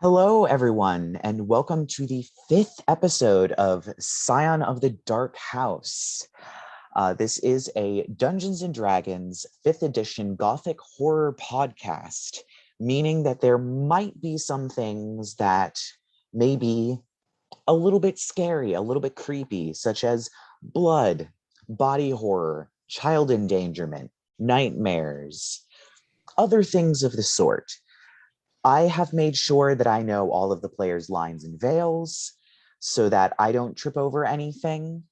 Hello, everyone, and welcome to the 5th episode of Scion of the Dark House. This is a Dungeons & Dragons 5th edition Gothic horror podcast, meaning that there might be some things that may be a little bit scary, a little bit creepy, such as blood, body horror, child endangerment, nightmares, other things of the sort. I have made sure that I know all of the players' lines and veils so that I don't trip over anything.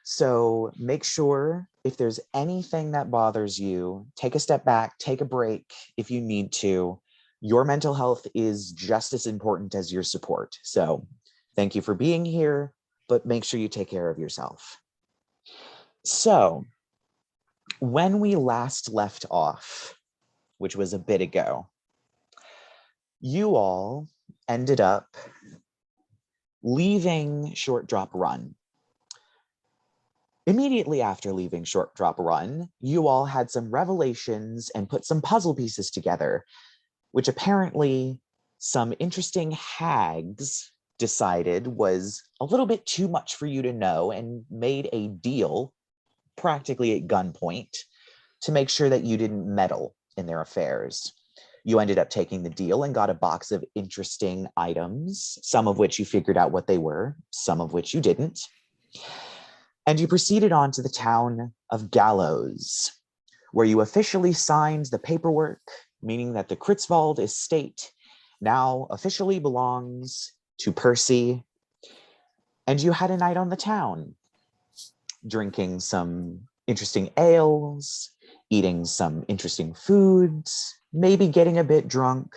So make sure if there's anything that bothers you, take a step back, take a break if you need to. Your mental health is just as important as your support. So thank you for being here, but make sure you take care of yourself. So when we last left off, which was a bit ago, you all ended up leaving Short Drop Run. Immediately after leaving Short Drop Run, you all had some revelations and put some puzzle pieces together, which apparently some interesting hags decided was a little bit too much for you to know and made a deal, practically at gunpoint, to make sure that you didn't meddle in their affairs. You ended up taking the deal and got a box of interesting items, some of which you figured out what they were, some of which you didn't. And you proceeded on to the town of Gallows, where you officially signed the paperwork, meaning that the Kritzwald estate now officially belongs to Percy. And you had a night on the town, drinking some interesting ales, eating some interesting foods, maybe getting a bit drunk,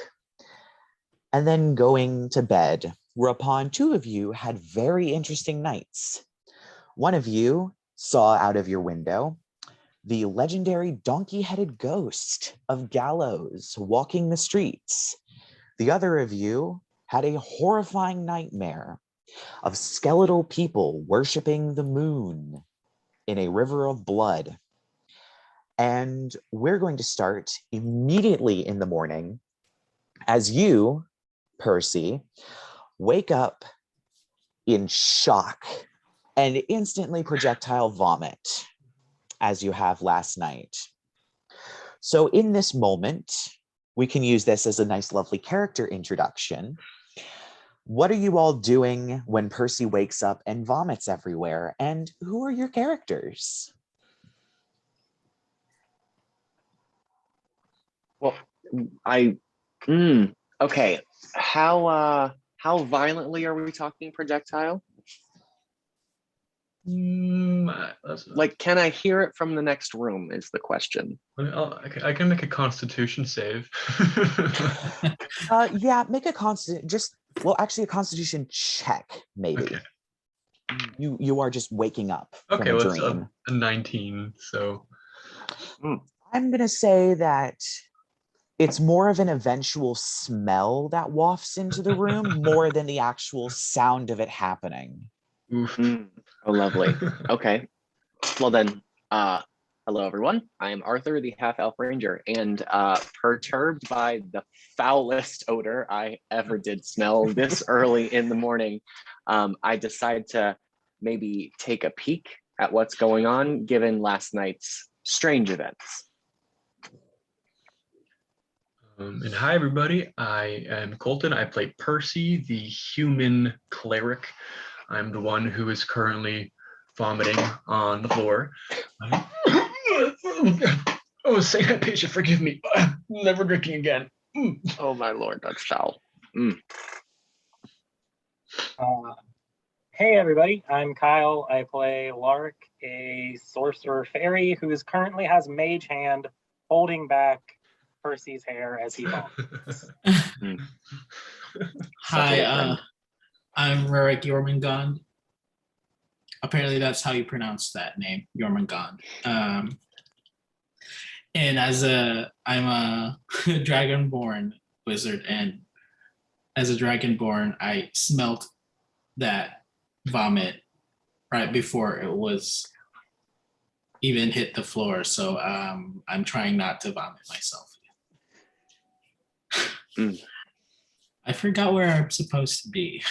and then going to bed, whereupon two of you had very interesting nights. One of you saw out of your window the legendary donkey-headed ghost of Gallows walking the streets. The other of you had a horrifying nightmare of skeletal people worshiping the moon in a river of blood. And we're going to start immediately in the morning as you, Percy, wake up in shock and instantly projectile vomit as you have last night. So in this moment, we can use this as a nice, lovely character introduction. What are you all doing when Percy wakes up and vomits everywhere? And who are your characters? Well, okay. How violently are we talking projectile? Like, can I hear it from the next room is the question. I can make a constitution save. Yeah, make a a constitution check, maybe. Okay. You are just waking up Okay, from a well, dream. It's a 19, so. I'm going to say that it's more of an eventual smell that wafts into the room more than the actual sound of it happening. Oof. Oh, lovely. Okay. Well then, hello everyone. I am Arthur, the half-elf ranger, and perturbed by the foulest odor I ever did smell this early in the morning, I decide to maybe take a peek at what's going on, given last night's strange events. And hi everybody, I am Colton. I play Percy, the human cleric. I'm the one who is currently vomiting on the floor. Oh, Saint Hypatia, forgive me. Never drinking again. Oh my lord, that's foul. Hey everybody, I'm Kyle. I play Lark, a sorcerer fairy who currently has mage hand holding back Percy's hair as he vomits. Hi, I'm Rerek Jomungandr. Apparently that's how you pronounce that name, Jomungandr. And I'm a Dragonborn wizard, and as a Dragonborn, I smelt that vomit right before it was even hit the floor. So I'm trying not to vomit myself. I forgot where I'm supposed to be.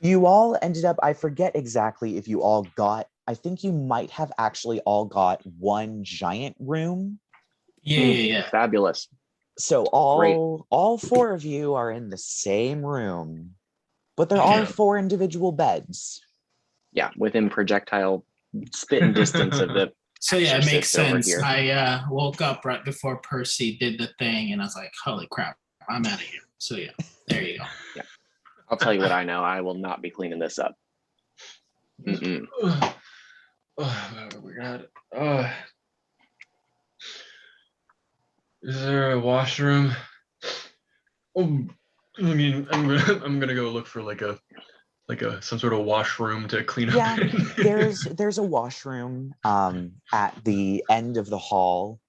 You all ended up, I forget exactly if you all got, I think you might have actually all got one giant room. Yeah. Fabulous. So all four of you are in the same room, but there are 4 individual beds. Yeah, within projectile spitting distance of the. So yeah, it makes Exorcist over sense. here. I woke up right before Percy did the thing, and I was like, "Holy crap, I'm out of here." So yeah, there you go. Yeah, I'll tell you what I know. I will not be cleaning this up. Mm-mm. Oh my god. Is there a washroom? Oh, I mean, I'm gonna go look for like a some sort of washroom to clean up. Yeah, there's a washroom at the end of the hall.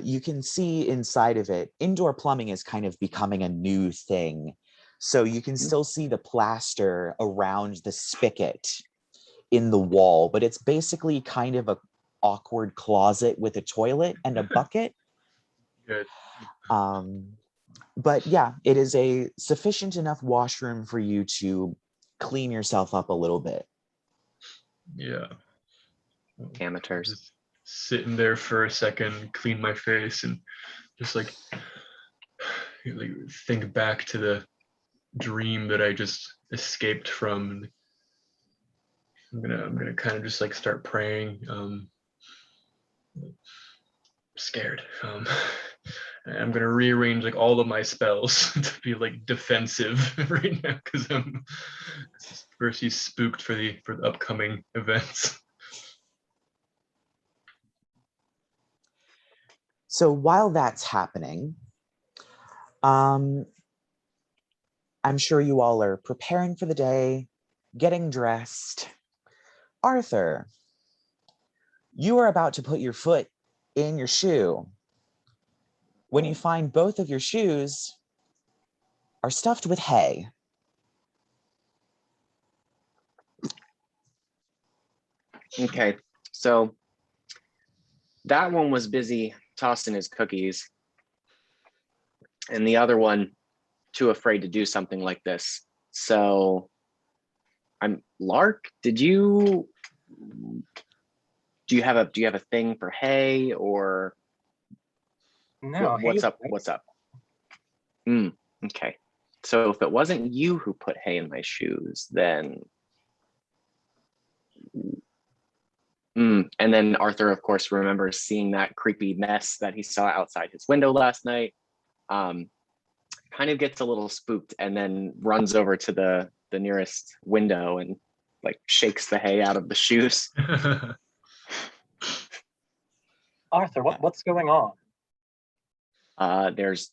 You can see inside of it, indoor plumbing is kind of becoming a new thing. So you can still see the plaster around the spigot in the wall, but it's basically kind of a awkward closet with a toilet and a bucket. Good. But yeah, it is a sufficient enough washroom for you to clean yourself up a little bit. Yeah. Amateurs. Just sitting there for a second, clean my face, and just like think back to the dream that I just escaped from. I'm gonna kind of just like start praying. Scared. I'm gonna rearrange like all of my spells to be like defensive right now because I'm Percy's spooked for the upcoming events. So while that's happening, I'm sure you all are preparing for the day, getting dressed. Arthur, you are about to put your foot in your shoe when you find both of your shoes are stuffed with hay. Okay, so that one was busy tossing his cookies, and the other one too afraid to do something like this. So I'm Lark. Do you have a thing for hay, or No, what's he's up? great. What's up? Okay. So if it wasn't you who put hay in my shoes, then and then Arthur, of course, remembers seeing that creepy mess that he saw outside his window last night. Kind of gets a little spooked and then runs over to the nearest window and like shakes the hay out of the shoes. Arthur, what's going on? There's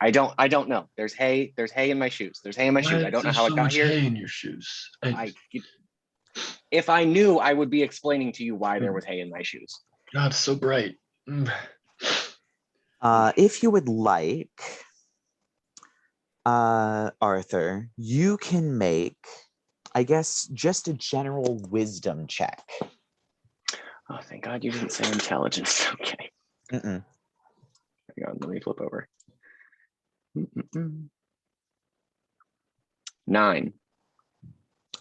I don't know. There's hay in my shoes. There's hay in my shoes. I don't know how it got here. Hay in your shoes. If I knew, I would be explaining to you why there was hay in my shoes. God, it's so bright. If you would like, Arthur, you can make, I guess, just a general wisdom check. Oh, thank God you didn't say intelligence. Okay. Mm-mm. Hang on, let me flip over. 9.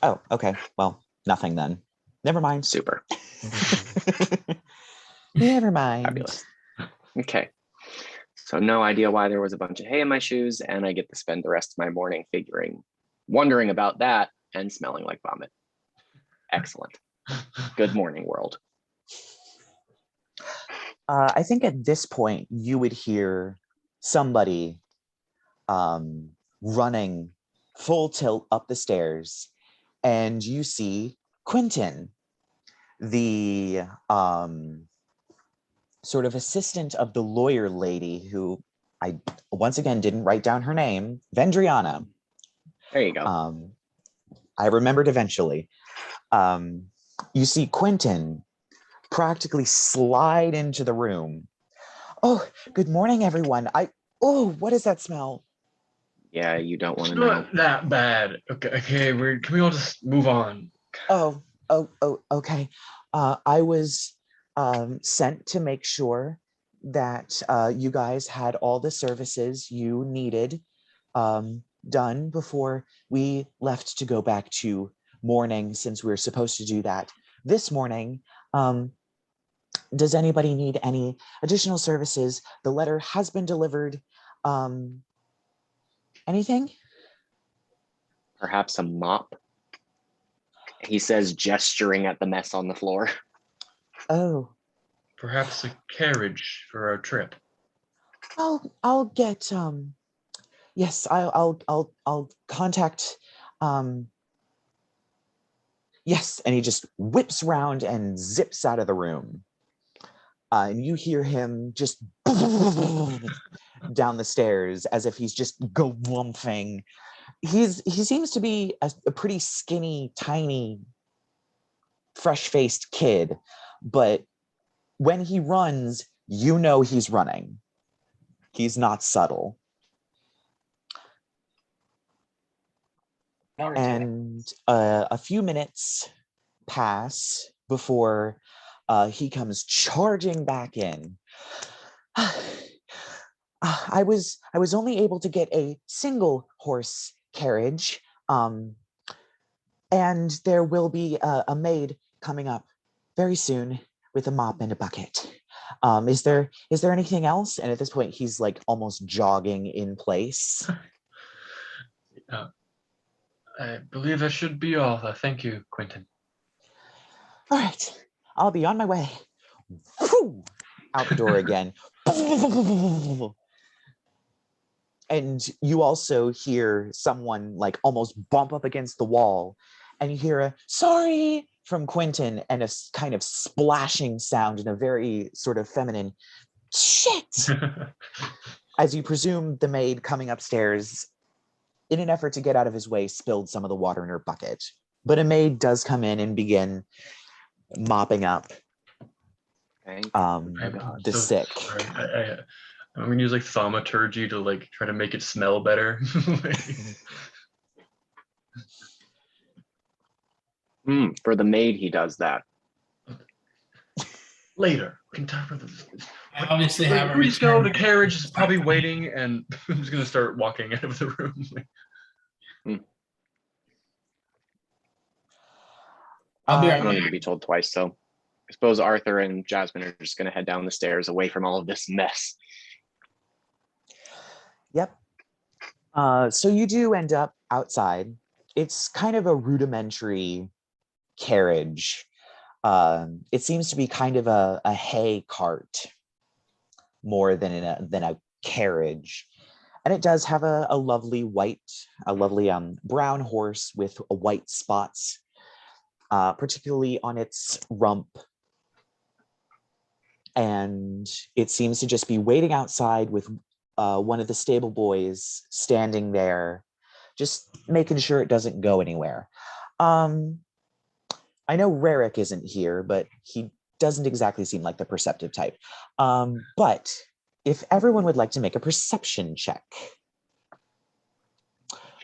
Oh, okay. Well, nothing then. Never mind. Super. Never mind. Fabulous. Okay. So no idea why there was a bunch of hay in my shoes, and I get to spend the rest of my morning wondering about that and smelling like vomit. Excellent. Good morning, world. I think at this point you would hear somebody running full tilt up the stairs, and you see Quentin, the sort of assistant of the lawyer lady who I once again didn't write down her name, Vendriana. There you go. I remembered eventually. You see Quentin practically slide into the room. Oh, good morning, everyone. What is that smell? Yeah, you don't want It's to know. not that bad. Okay. Can we all just move on? Oh, okay. I was sent to make sure that you guys had all the services you needed done before we left to go back to mourning, since we were supposed to do that this morning. Does anybody need any additional services? The letter has been delivered. Anything? Perhaps a mop? He says, gesturing at the mess on the floor. Oh, Perhaps a carriage for our trip. I'll get yes, I'll contact yes, and he just whips around and zips out of the room. And you hear him just down the stairs as if he's just galumphing. He seems to be a pretty skinny, tiny, fresh-faced kid, but when he runs, you know he's running. He's not subtle. And a few minutes pass before he comes charging back in. I was only able to get a single horse carriage, and there will be a maid coming up very soon with a mop and a bucket. Is there anything else? And at this point, he's like almost jogging in place. I believe that should be all. Thank you, Quentin. All right, I'll be on my way. Whew! Out the door again. And you also hear someone like almost bump up against the wall, and you hear a sorry from Quentin and a kind of splashing sound in a very sort of feminine shit, as you presume the maid coming upstairs, in an effort to get out of his way, spilled some of the water in her bucket. But a maid does come in and begin mopping up the sick. I'm gonna use like thaumaturgy to like try to make it smell better. For the maid, he does that. Later, we can talk about this. I obviously have a Please go. The carriage is probably waiting, and I'm just gonna start walking out of the room. I'll be I right don't back. need to be told twice, so I suppose Arthur and Jasmine are just going to head down the stairs away from all of this mess. Yep. So you do end up outside. It's kind of a rudimentary carriage. It seems to be kind of a hay cart more than a carriage. And it does have a lovely brown horse with white spots, particularly on its rump. And it seems to just be waiting outside with one of the stable boys standing there, just making sure it doesn't go anywhere. I know Rerek isn't here, but he doesn't exactly seem like the perceptive type. But if everyone would like to make a perception check.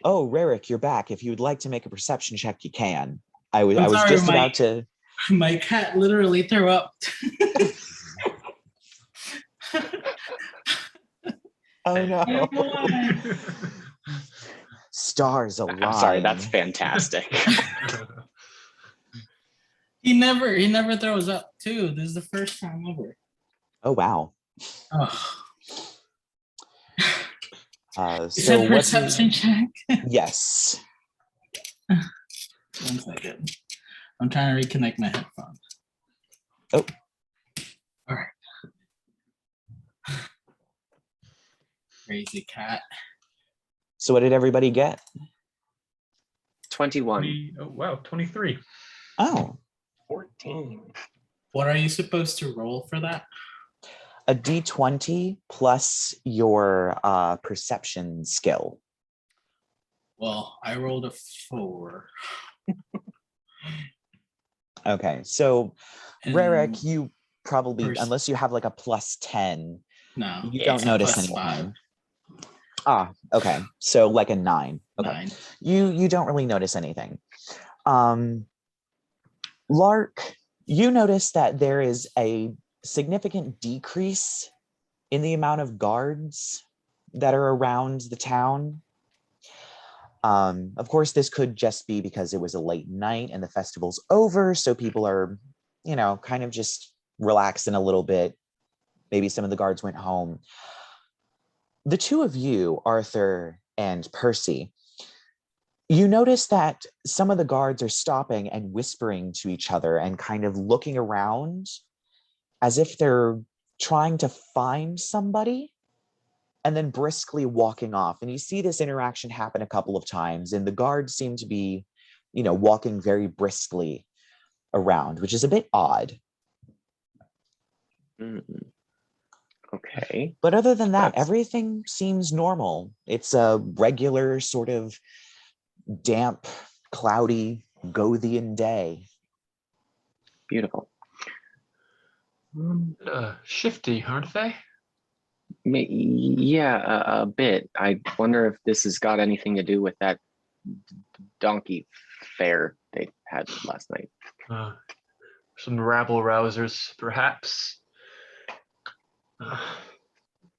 Oh, Rerek, you're back. If you would like to make a perception check, you can. I was just about to. My cat literally threw up. Oh no. Stars align. I'm sorry, that's fantastic. He never throws up too. This is the first time ever. Oh wow. Oh. Is So that perception check? Yes. 1 second. I'm trying to reconnect my headphones. Oh. All right. Crazy cat. So what did everybody get? 21. Oh wow, 23. Oh. 14. What are you supposed to roll for that? A d20 plus your perception skill. Well, I rolled a 4. Okay, so And Rerek, you probably, Percy. unless you have like a plus 10, No, you it's don't notice plus anything. 5. Ah, okay. So like a 9. Okay. 9. You don't really notice anything. Lark, you notice that there is a significant decrease in the amount of guards that are around the town. Of course, this could just be because it was a late night and the festival's over, so people are, kind of just relaxing a little bit. Maybe some of the guards went home. The two of you, Arthur and Percy, you notice that some of the guards are stopping and whispering to each other and kind of looking around as if they're trying to find somebody, and then briskly walking off. And you see this interaction happen a couple of times, and the guards seem to be, walking very briskly around, which is a bit odd. Okay. But other than that, That's- everything seems normal. It's a regular sort of damp, cloudy, Gothian day. Beautiful. Shifty, aren't they? Yeah, a bit. I wonder if this has got anything to do with that donkey fair they had last night. Some rabble rousers, perhaps.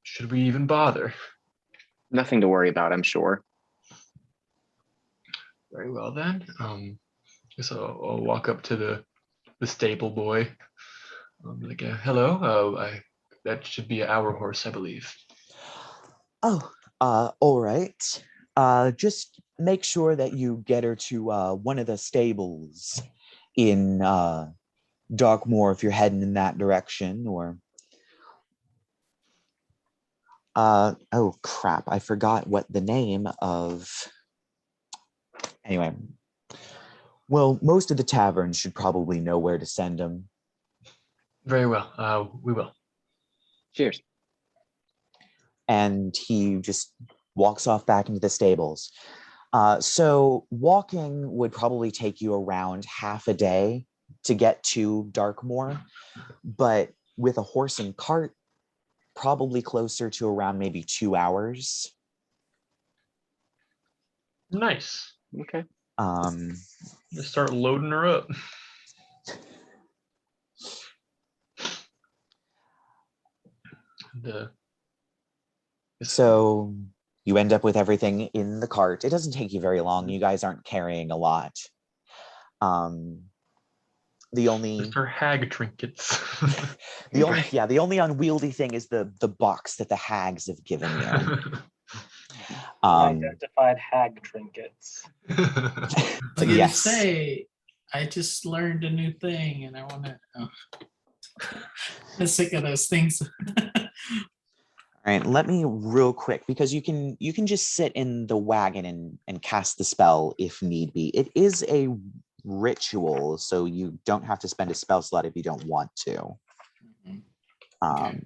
Should we even bother? Nothing to worry about, I'm sure. Very well then. Guess I'll walk up to the stable boy. Like, hello. That should be our horse, I believe. Oh, all right. Just make sure that you get her to one of the stables in Darkmoor if you're heading in that direction, or oh crap, I forgot what the name of. Anyway, well, most of the taverns should probably know where to send them. Very well. We will. Cheers. And he just walks off back into the stables. So walking would probably take you around half a day to get to Darkmoor, but with a horse and cart, probably closer to around maybe 2 hours. Nice. Okay. Just start loading her up. So you end up with everything in the cart. It doesn't take you very long. You guys aren't carrying a lot. The only Just her hag trinkets. the only unwieldy thing is the box that the hags have given you. Unidentified hag trinkets. I was gonna Yes. say, I just learned a new thing, and I want to. I'm sick of those things. All right, let me real quick, because you can just sit in the wagon and cast the spell if need be. It is a ritual, so you don't have to spend a spell slot if you don't want to. Okay.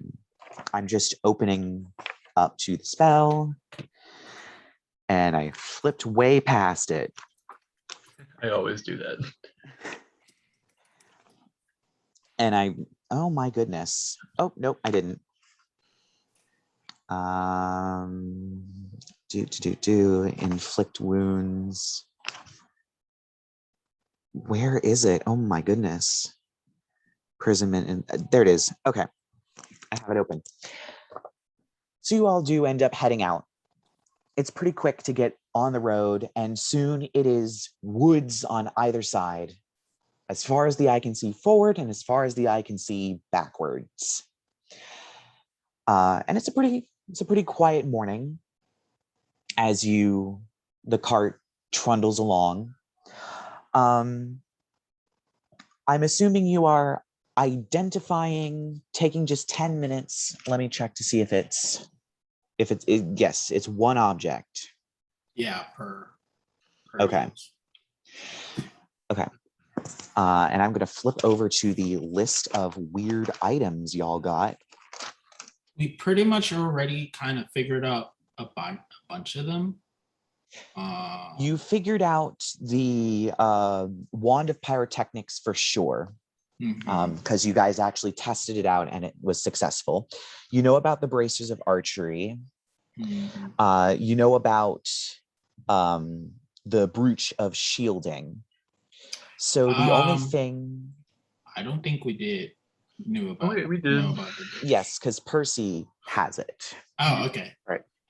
I'm just opening up to the spell, and I flipped way past it. I always do that. And oh my goodness. Oh, nope, I didn't. Inflict wounds. Where is it? Oh my goodness. Imprisonment, and there it is. Okay, I have it open. So you all do end up heading out. It's pretty quick to get on the road, and soon it is woods on either side, as far as the eye can see forward and as far as the eye can see backwards. And it's a pretty quiet morning as the cart trundles along. I'm assuming you are identifying, taking just 10 minutes. Let me check to see if yes, it's one object. Yeah, per Okay. use. Okay. And I'm going to flip over to the list of weird items y'all got. We pretty much already kind of figured out a bunch of them. You figured out the wand of pyrotechnics for sure, because you guys actually tested it out and it was successful. You know about the bracers of archery. You know about the brooch of shielding. So the only thing... I don't think we did knew about. wait, we did. Know about the dish. Yes, because Percy has it. Oh, okay.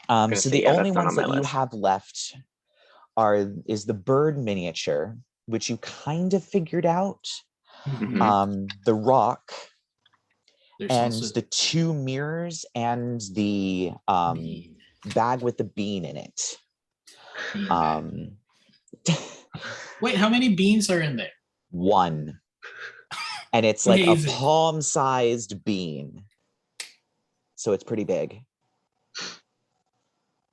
gonna So say, the yeah, only that's not ones on my that you list. have left is the bird miniature, which you kind of figured out. Mhm. The rock, There's and also the 2 mirrors, and the bean. bag with the bean in it. Bean bag. Um, Wait, how many beans are in there? 1. And it's like a Amazing. palm-sized bean. So it's pretty big.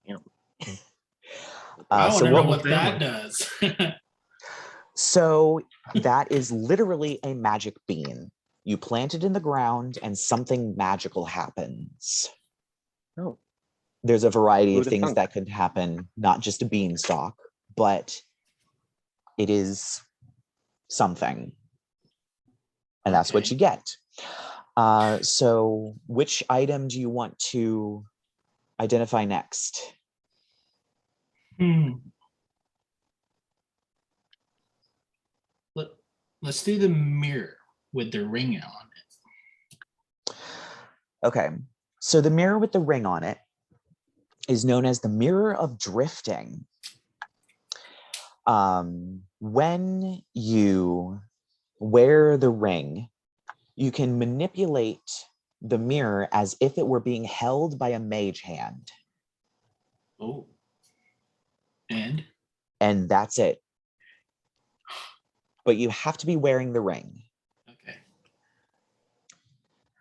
Yeah. I want So to know what what that family. does. So that is literally a magic bean. You plant it in the ground and something magical happens. Oh. There's a variety of Who'da things thunk? that could happen, not just a beanstalk, but it is something. And that's what Okay. you get. So which item do you want to identify next? Let's do the mirror with the ring on it. Okay, so the mirror with the ring on it is known as the Mirror of Drifting. When you wear the ring, you can manipulate the mirror as if it were being held by a mage hand. Oh. And? And that's it. But you have to be wearing the ring. Okay.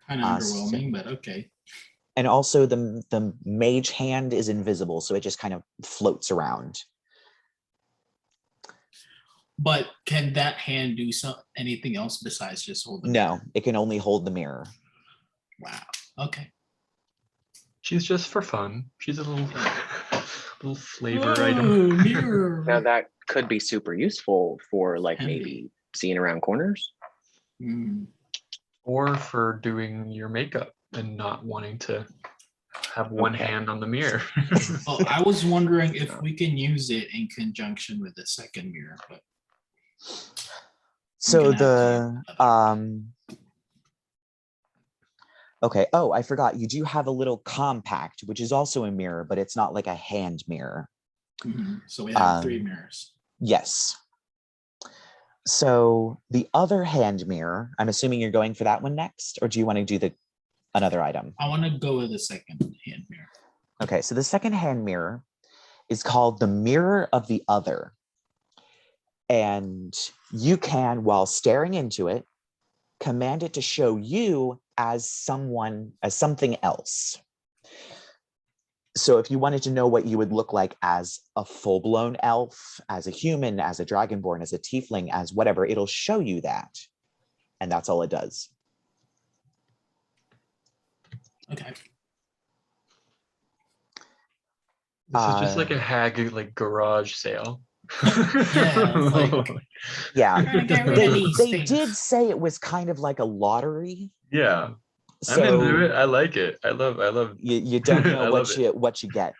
Kind of underwhelming, but okay. And also the mage hand is invisible, so it just kind of floats around. But can that hand do anything else besides just hold the No, mirror? it can only hold the mirror. Wow. Okay. She's just for fun. She's a little flavor item. Mirror. Now that could be super useful for like Can be. maybe seeing around corners. Or for doing your makeup and not wanting to have one Okay. hand on the mirror. Well, I was wondering if we can use it in conjunction with the second mirror, but So gonna have okay, oh, I forgot, you do have a little compact, which is also a mirror, but it's not like a hand mirror. So we have 3 mirrors. Yes. So the other hand mirror, I'm assuming you're going for that one next, or do you want to do another item? I want to go with the second hand mirror. Okay, so the second hand mirror is called the Mirror of the Other. And you can, while staring into it, command it to show you as something else. So if you wanted to know what you would look like as a full-blown elf, as a human, as a dragonborn, as a tiefling, as whatever, it'll show you that. And that's all it does. Okay. This is just like a hag like garage sale. Yeah, it's like, yeah. gotta get rid of these They things. did say it was kind of like a lottery. Yeah. So I'm into it. I like it. I love you don't know I love what you get.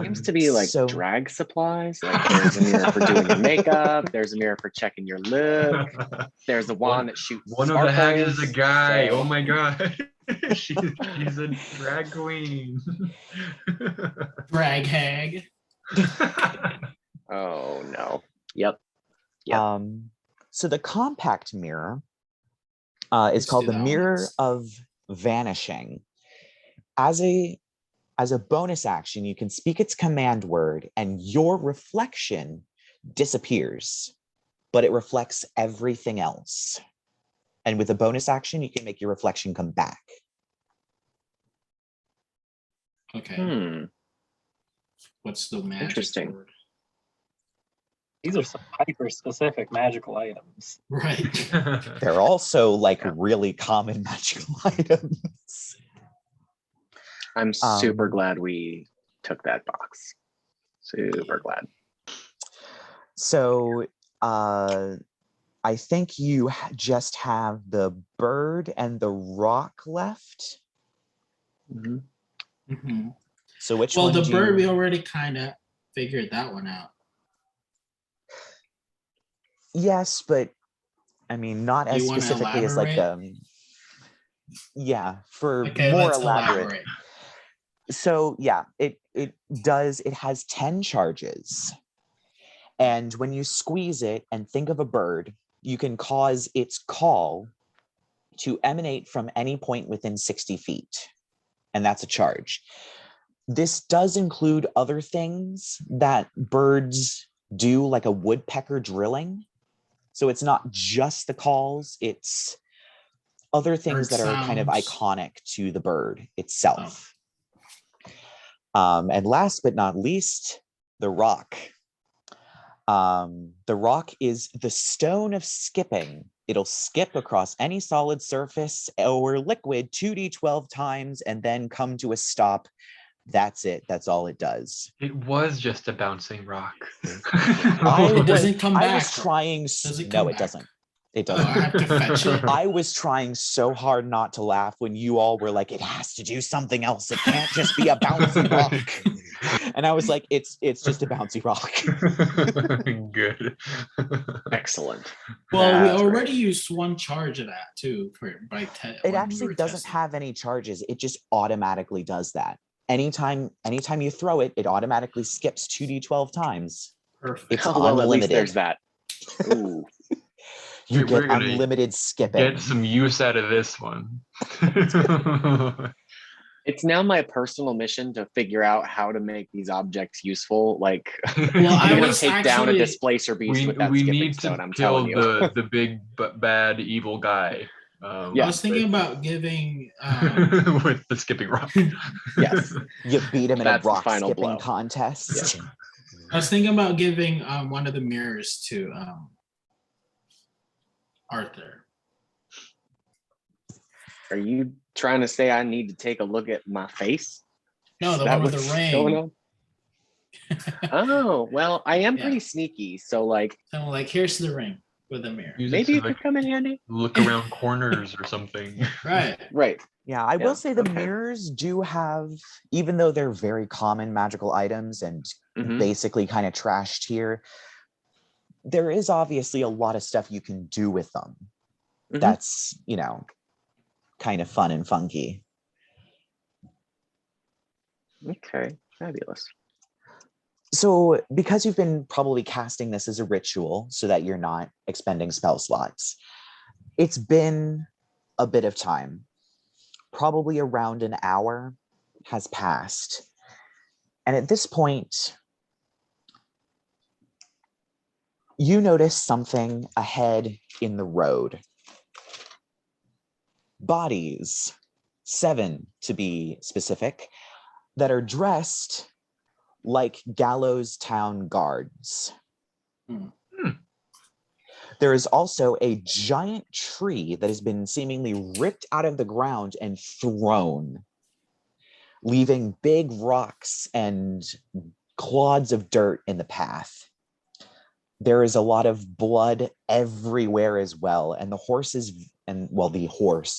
Seems to be like so- drag supplies. Like there's a mirror for doing your makeup. There's a mirror for checking your look. There's a wand that shoots. One of the hags is a sparkles, guy. so- Oh my god. she's a drag queen. Drag hag. Oh no. Yep. Yep. So the compact mirror is Let's called do the that one Mirror next. of Vanishing. As a bonus action, you can speak its command word and your reflection disappears, but it reflects everything else. And with a bonus action, you can make your reflection come back. Okay. What's the magic Interesting. word? These are some hyper specific magical items. Right. They're also like Yeah. really common magical items. I'm super glad we took that box. Super glad. So I think you just have the bird and the rock left. So which Well, one the do bird, we you... already kind of figured that one out. Yes, but I mean, not Do as you wanna specifically as like elaborate? Yeah, for Okay, more let's elaborate. elaborate. So yeah, it has 10 charges. And when you squeeze it and think of a bird, you can cause its call to emanate from any point within 60 feet. And that's a charge. This does include other things that birds do, like a woodpecker drilling. So it's not just the calls, it's other things Bird that are kind of sounds. iconic to the bird itself. And last but not least, the rock. The rock is the stone of skipping. It'll skip across any solid surface or liquid 2d12 times and then come to a stop. That's it. That's all it does. It was just a bouncing rock. It doesn't come I back. was trying. Does it No, come it back? doesn't. It Oh, doesn't. I have to fetch it. I was trying so hard not to laugh when you all were like, it has to do something else. It can't just be a bouncy rock. And I was like, it's just a bouncy rock. Good. Excellent. Well, we That's already great. used one charge of that too by It actually doesn't have any charges. It just automatically does that. Anytime you throw it, it automatically skips 2d12 times. Perfect. It's Well, at least unlimited. there's that. Ooh. You We're get gonna unlimited skipping. Get some use out of this one. It's now my personal mission to figure out how to make these objects useful. Like, Well, I I'm gonna was take down a actually- displacer beast with that we skipping need stone. to I'm kill telling you. the big bad evil guy. I Yeah. was thinking about giving. With the skipping rock. Yes. You beat him in a That's the rock final skipping blow. contest. I was thinking about giving one of the mirrors to Arthur. Are you trying to say I need to take a look at my face? No, Is the that one with the what's ring. going on? Oh, well, I am Yeah. pretty sneaky. So, like, So like, here's the ring with the mirror. Use it maybe to, it could come in handy. look around corners or something. Right. Right. Yeah, I Yeah, will say the okay. mirrors do have, even though they're very common magical items and Mhm. basically kind of trashed here, there is obviously a lot of stuff you can do with them. Mhm. That's, kind of fun and funky. Okay. Fabulous. So because you've been probably casting this as a ritual so that you're not expending spell slots, it's been a bit of time. Probably around an hour has passed. And at this point, you notice something ahead in the road. Bodies, 7 to be specific, that are dressed like Gallows Town guards. Hmm. There is also a giant tree that has been seemingly ripped out of the ground and thrown, leaving big rocks and clods of dirt in the path. There is a lot of blood everywhere as well, and the horse,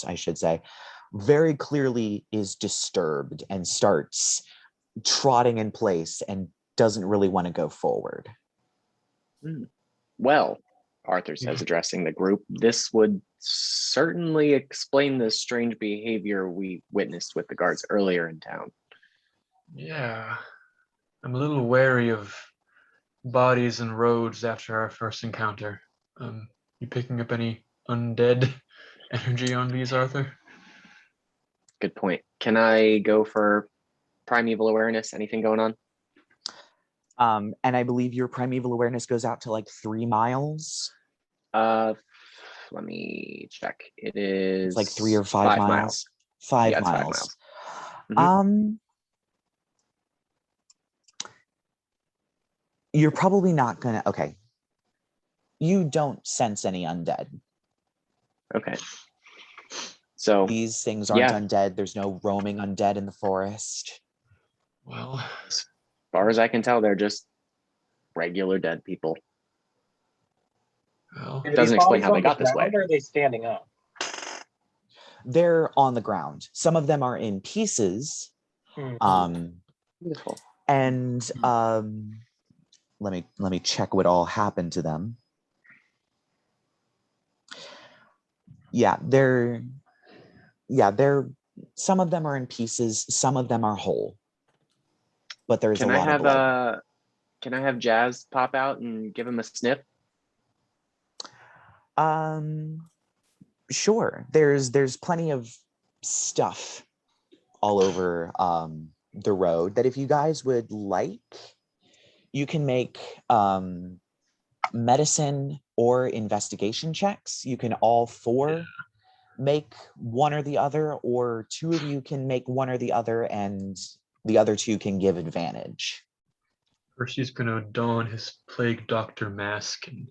I should say, very clearly is disturbed and starts trotting in place and doesn't really want to go forward. Well, Arthur says, addressing the group, this would certainly explain the strange behavior we witnessed with the guards earlier in town. Yeah. I'm a little wary of bodies and roads after our first encounter. You picking up any undead energy on these, Arthur? Good point. Can I go for primeval awareness? Anything going on? And I believe your primeval awareness goes out to like 3 miles. Let me check. It is It's like 3 or 5 miles. 5 Yeah, it's 5 miles. miles. You're probably not gonna. Okay. You don't sense any undead. Okay. So These things aren't yeah. undead. There's no roaming undead in the forest. Well, as far as I can tell, they're just regular dead people. well, Are Doesn't these explain bodies how they on the got this way. ground, or are they standing up? They're on the ground. Some of them are in pieces. Beautiful. And let me check what all happened to them. Yeah, they're yeah, some of them are in pieces, some of them are whole, but there's Can a I lot of have blood. can I have Jazz pop out and give him a sniff? Sure. There's plenty of stuff all over the road that if you guys would like, you can make medicine or investigation checks. You can all four make one or the other, or two of you can make one or the other, and the other two can give advantage. Percy's gonna don his plague doctor mask and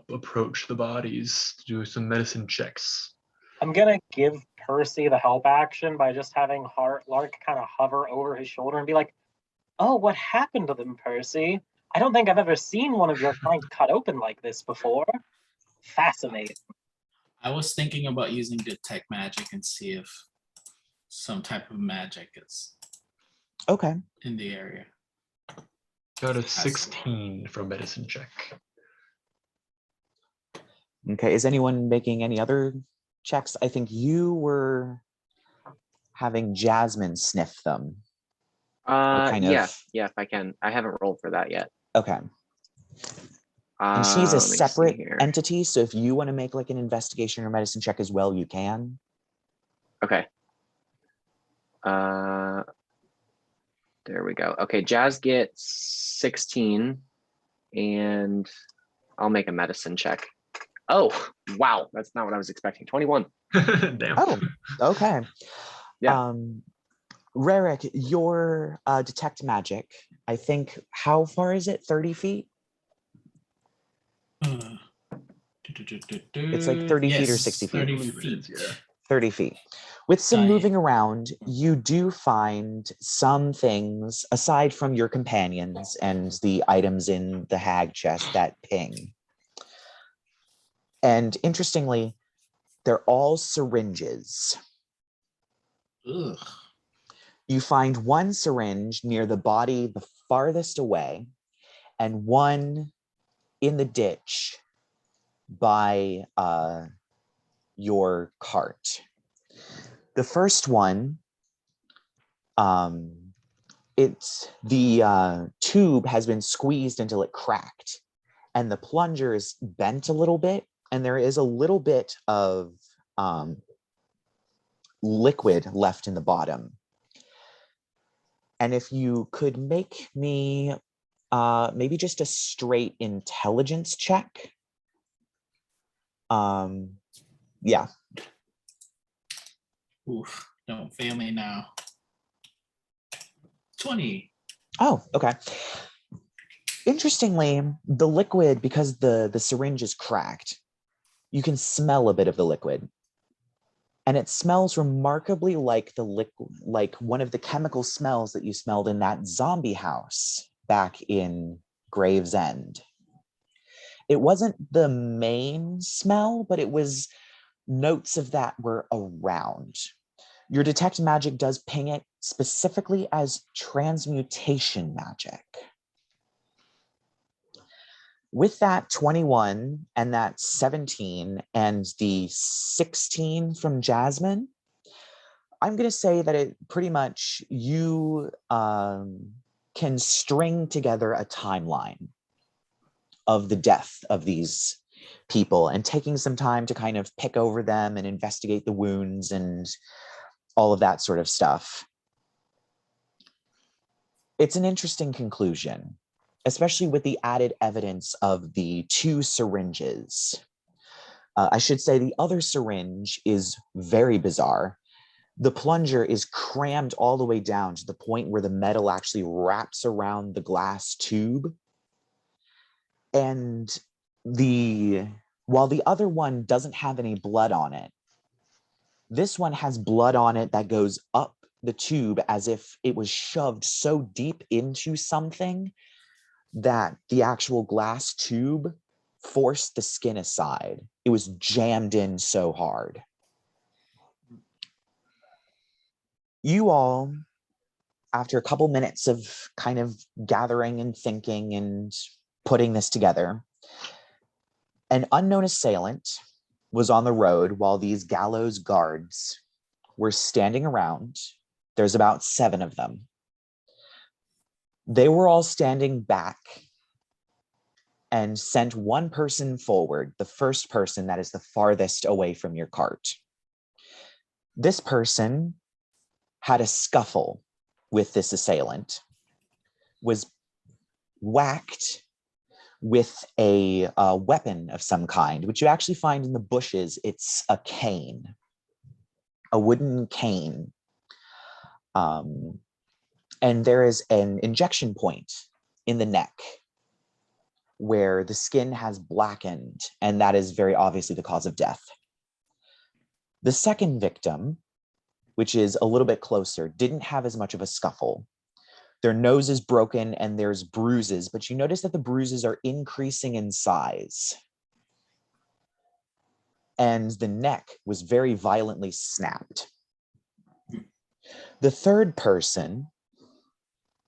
approach the bodies to do some medicine checks. I'm gonna give Percy the help action by just having Lark kind of hover over his shoulder and be like, "Oh, what happened to them, Percy? I don't think I've ever seen one of your kind cut open like this before. Fascinating." I was thinking about using detect magic and see if some type of magic is Okay. in the area. Got a 16 for medicine check. Okay. Is anyone making any other checks? I think you were having Jasmine sniff them. Yeah, if I can. I haven't rolled for that yet. Okay. And she's a Let me see separate here. entity, so if you want to make like an investigation or medicine check as well, you can. Okay. There we go. Okay, Jazz gets 16, and I'll make a medicine check. Oh, wow, that's not what I was expecting. 21. Damn. Oh, okay. Yeah. Rerek, your detect magic, I think, how far is it? 30 feet? It's like 30 feet or 60 feet. 30 Believe it feet. is, yeah. 30 feet. With some Scion. moving around, you do find some things aside from your companions and the items in the hag chest that ping. And interestingly, they're all syringes. Ugh. You find one syringe near the body the farthest away, and one in the ditch by your cart. The first one, it's the tube has been squeezed until it cracked, and the plunger is bent a little bit, and there is a little bit of liquid left in the bottom. And if you could make me maybe just a straight intelligence check. Yeah. Oof, don't fail me now. 20. Oh, okay. Interestingly, the liquid, because the syringe is cracked, you can smell a bit of the liquid. And it smells remarkably like like one of the chemical smells that you smelled in that zombie house back in Gravesend. It wasn't the main smell, but it was notes of that were around. Your detect magic does ping it specifically as transmutation magic. With that 21 and that 17 and the 16 from Jasmine, I'm going to say that it pretty much you can string together a timeline of the death of these people and taking some time to kind of pick over them and investigate the wounds and all of that sort of stuff. It's an interesting conclusion, especially with the added evidence of the two syringes. I should say the other syringe is very bizarre. The plunger is crammed all the way down to the point where the metal actually wraps around the glass tube. And while the other one doesn't have any blood on it, this one has blood on it that goes up the tube as if it was shoved so deep into something that the actual glass tube forced the skin aside. It was jammed in so hard. You all, after a couple minutes of kind of gathering and thinking and putting this together, an unknown assailant was on the road while these gallows guards were standing around. There's about 7 of them. They were all standing back and sent one person forward, the first person that is the farthest away from your cart. This person had a scuffle with this assailant, was whacked with a weapon of some kind, which you actually find in the bushes. It's a cane, a wooden cane. And there is an injection point in the neck where the skin has blackened, and that is very obviously the cause of death. The second victim, which is a little bit closer, didn't have as much of a scuffle. Their nose is broken and there's bruises, but you notice that the bruises are increasing in size. And the neck was very violently snapped. The third person,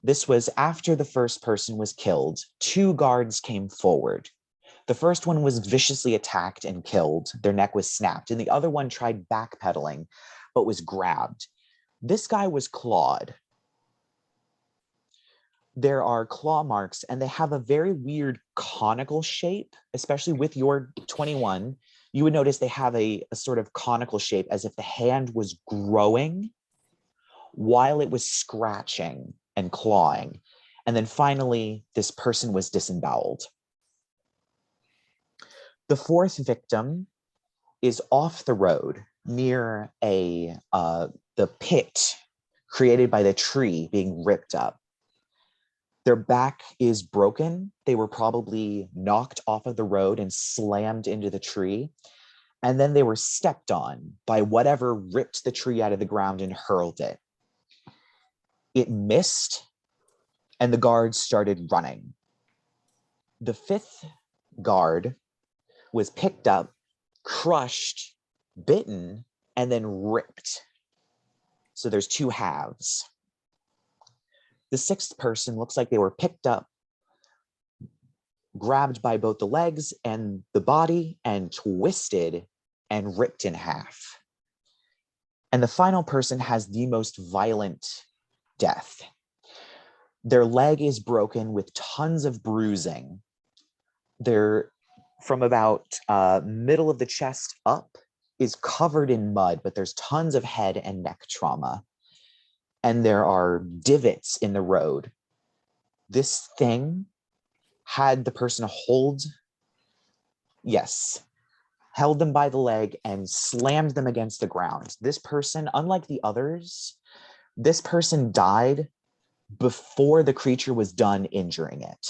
this was after the first person was killed, 2 guards came forward. The first one was viciously attacked and killed. Their neck was snapped, and the other one tried backpedaling, but was grabbed. This guy was clawed. There are claw marks, and they have a very weird conical shape, especially with your 21. You would notice they have a sort of conical shape, as if the hand was growing while it was scratching and clawing. And then finally, this person was disemboweled. The fourth victim is off the road near the pit created by the tree being ripped up. Their back is broken. They were probably knocked off of the road and slammed into the tree. And then they were stepped on by whatever ripped the tree out of the ground and hurled it. It missed, and the guards started running. The 5th guard was picked up, crushed, bitten, and then ripped. So there's 2 halves. The 6th person looks like they were picked up, grabbed by both the legs and the body, and twisted and ripped in half. And the final person has the most violent death. Their leg is broken with tons of bruising. They're from about middle of the chest up is covered in mud, but there's tons of head and neck trauma. And there are divots in the road. This thing had the person held them by the leg and slammed them against the ground. This person, unlike the others, this person died before the creature was done injuring it.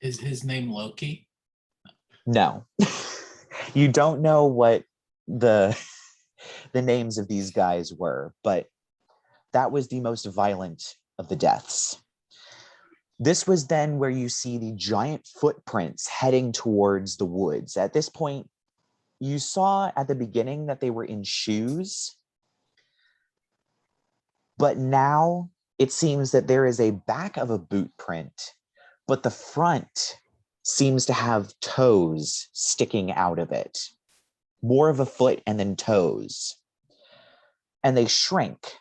Is his name Loki? No. You don't know what the names of these guys were, but that was the most violent of the deaths. This was then where you see the giant footprints heading towards the woods. At this point, you saw at the beginning that they were in shoes, but now it seems that there is a back of a boot print, but the front seems to have toes sticking out of it. More of a foot and then toes. And they shrink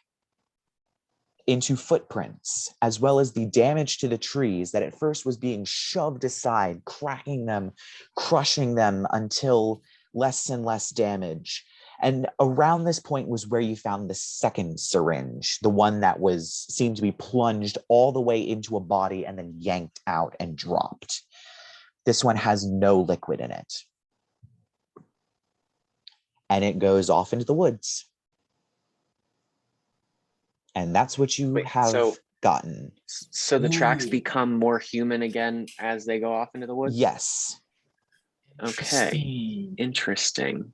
into footprints, as well as the damage to the trees that at first was being shoved aside, cracking them, crushing them until less and less damage. And around this point was where you found the second syringe, the one that seemed to be plunged all the way into a body and then yanked out and dropped. This one has no liquid in it. And it goes off into the woods. And that's what you have gotten. So the tracks Ooh. become more human again as they go off into the woods? Yes. Okay. Interesting.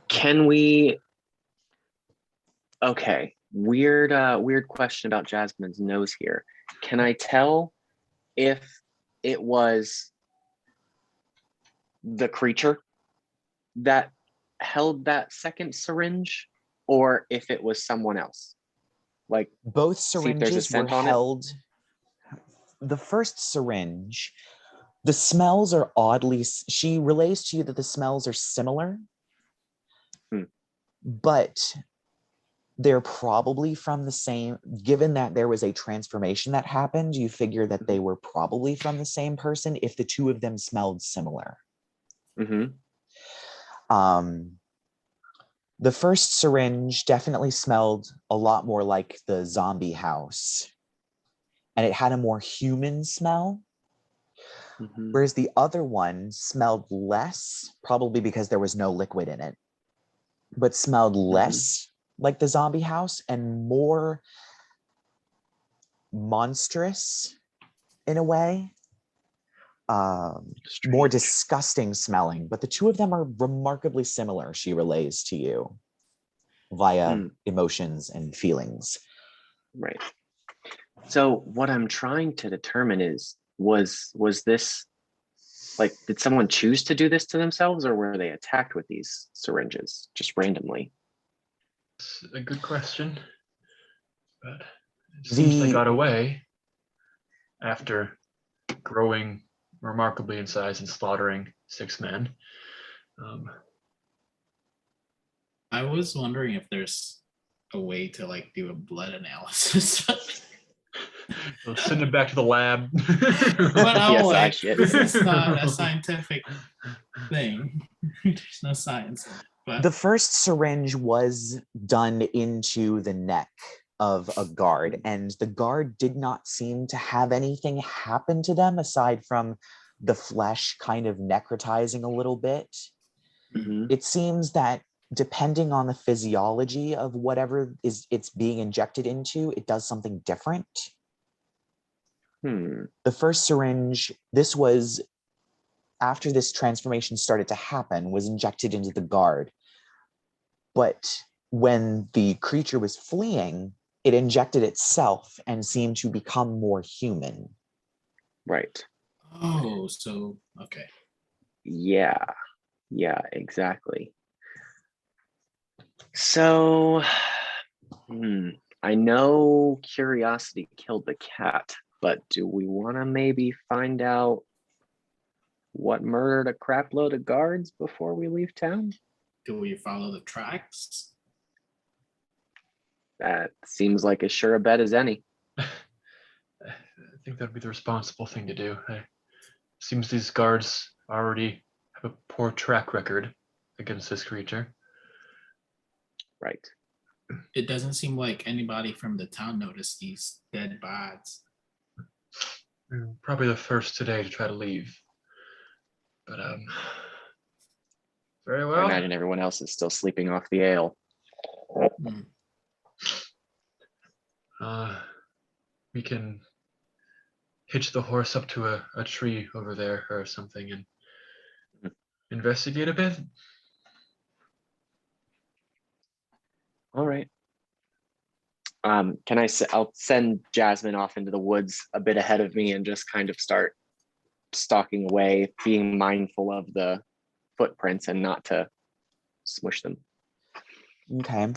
Can we... Okay. Weird question about Jasmine's nose here. Can I tell if it was the creature that held that second syringe, or if it was someone else? Like, both see if there's a syringes were scent on it? held. The first syringe The smells are oddly, she relays to you that the smells are similar, but they're probably from the same, given that there was a transformation that happened, you figure that they were probably from the same person if the two of them smelled similar. Mm-hmm. The first syringe definitely smelled a lot more like the zombie house, and it had a more human smell. Mm-hmm. Whereas the other one smelled less, probably because there was no liquid in it, but smelled less like the zombie house and more monstrous in a way. More disgusting smelling, but the two of them are remarkably similar, she relays to you via emotions and feelings. Right. So what I'm trying to determine is, was this, like, did someone choose to do this to themselves, or were they attacked with these syringes just randomly? It's a good question, but it seems they got away after growing remarkably in size and slaughtering 6 men. I was wondering if there's a way to like do a blood analysis. We'll send it back to the lab. But I'm Yes, like, shit. this is not a scientific thing. There's no science in it. But The first syringe was done into the neck of a guard, and the guard did not seem to have anything happen to them aside from the flesh kind of necrotizing a little bit. Mm-hmm. It seems that depending on the physiology of whatever it's being injected into, it does something different. The first syringe, this was after this transformation started to happen, was injected into the guard. But when the creature was fleeing, it injected itself and seemed to become more human. Right. oh, so okay. Yeah, exactly. So, I know curiosity killed the cat, but do we want to maybe find out what murdered a crap load of guards before we leave town? Do we follow the tracks? That seems like as sure a bet as any. I think that'd be the responsible thing to do. Seems these guards already have a poor track record against this creature. Right. It doesn't seem like anybody from the town noticed these dead bodies. We're probably the first today to try to leave. But very I well. imagine everyone else is still sleeping off the ale. We can hitch the horse up to a tree over there or something and investigate a bit. All right. I'll send Jasmine off into the woods a bit ahead of me and just kind of start stalking away, being mindful of the footprints and not to smush them. Okay.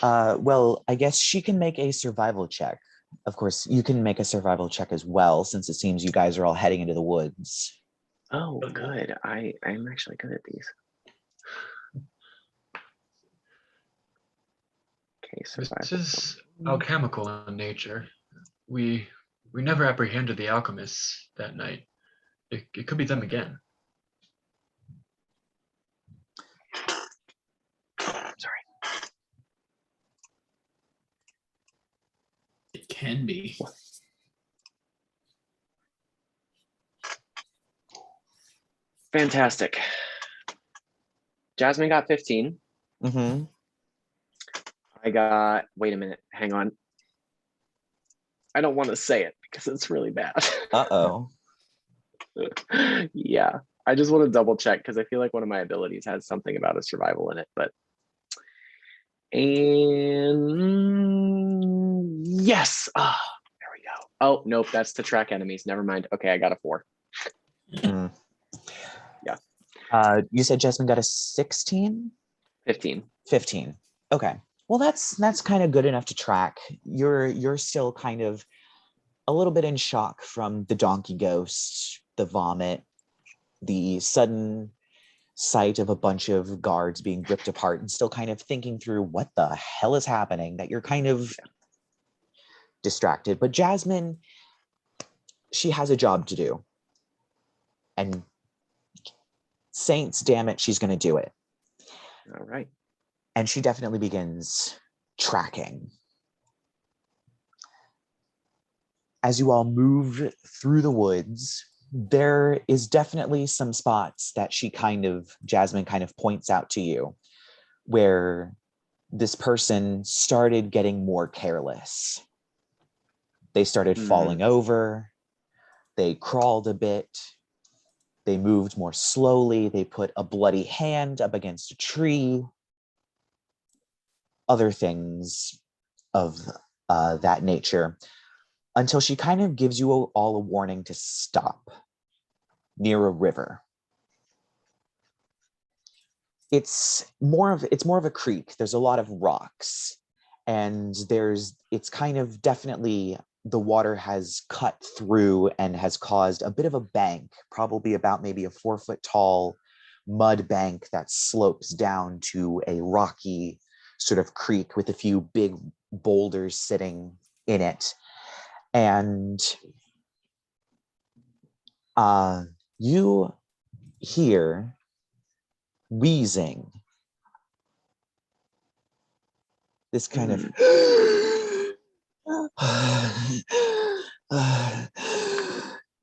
Well, I guess she can make a survival check. Of course, you can make a survival check as well, since it seems you guys are all heading into the woods. Oh, good. I'm actually good at these. Okay, survival. This is alchemical in nature. We never apprehended the alchemists that night. It could be them again. Sorry. It can be. Fantastic. Jasmine got 15. Mm-hmm. I got, wait a minute, hang on. I don't want to say it because it's really bad. Uh-oh. Yeah, I just want to double check because I feel like one of my abilities has something about a survival in it, and yes, there we go. Oh, nope, that's to track enemies. Never mind. Okay, I got a 4. Mm. Yeah. You said Jasmine got a 16? 15. 15. Okay. Well, that's kind of good enough to track. You're still kind of a little bit in shock from the donkey ghost the vomit, the sudden sight of a bunch of guards being ripped apart, and still kind of thinking through what the hell is happening, that you're kind of distracted. But Jasmine, she has a job to do. And saints, damn it, she's going to do it. All right. And she definitely begins tracking. As you all move through the woods, there is definitely some spots that Jasmine kind of points out to you, where this person started getting more careless. They started falling over, they crawled a bit, they moved more slowly, they put a bloody hand up against a tree, other things of that nature, until she kind of gives you all a warning to stop near a river. It's more of a creek. There's a lot of rocks, and it's kind of definitely, the water has cut through and has caused a bit of a bank, probably about maybe a 4-foot tall mud bank that slopes down to a rocky sort of creek with a few big boulders sitting in it. And you hear wheezing. This kind of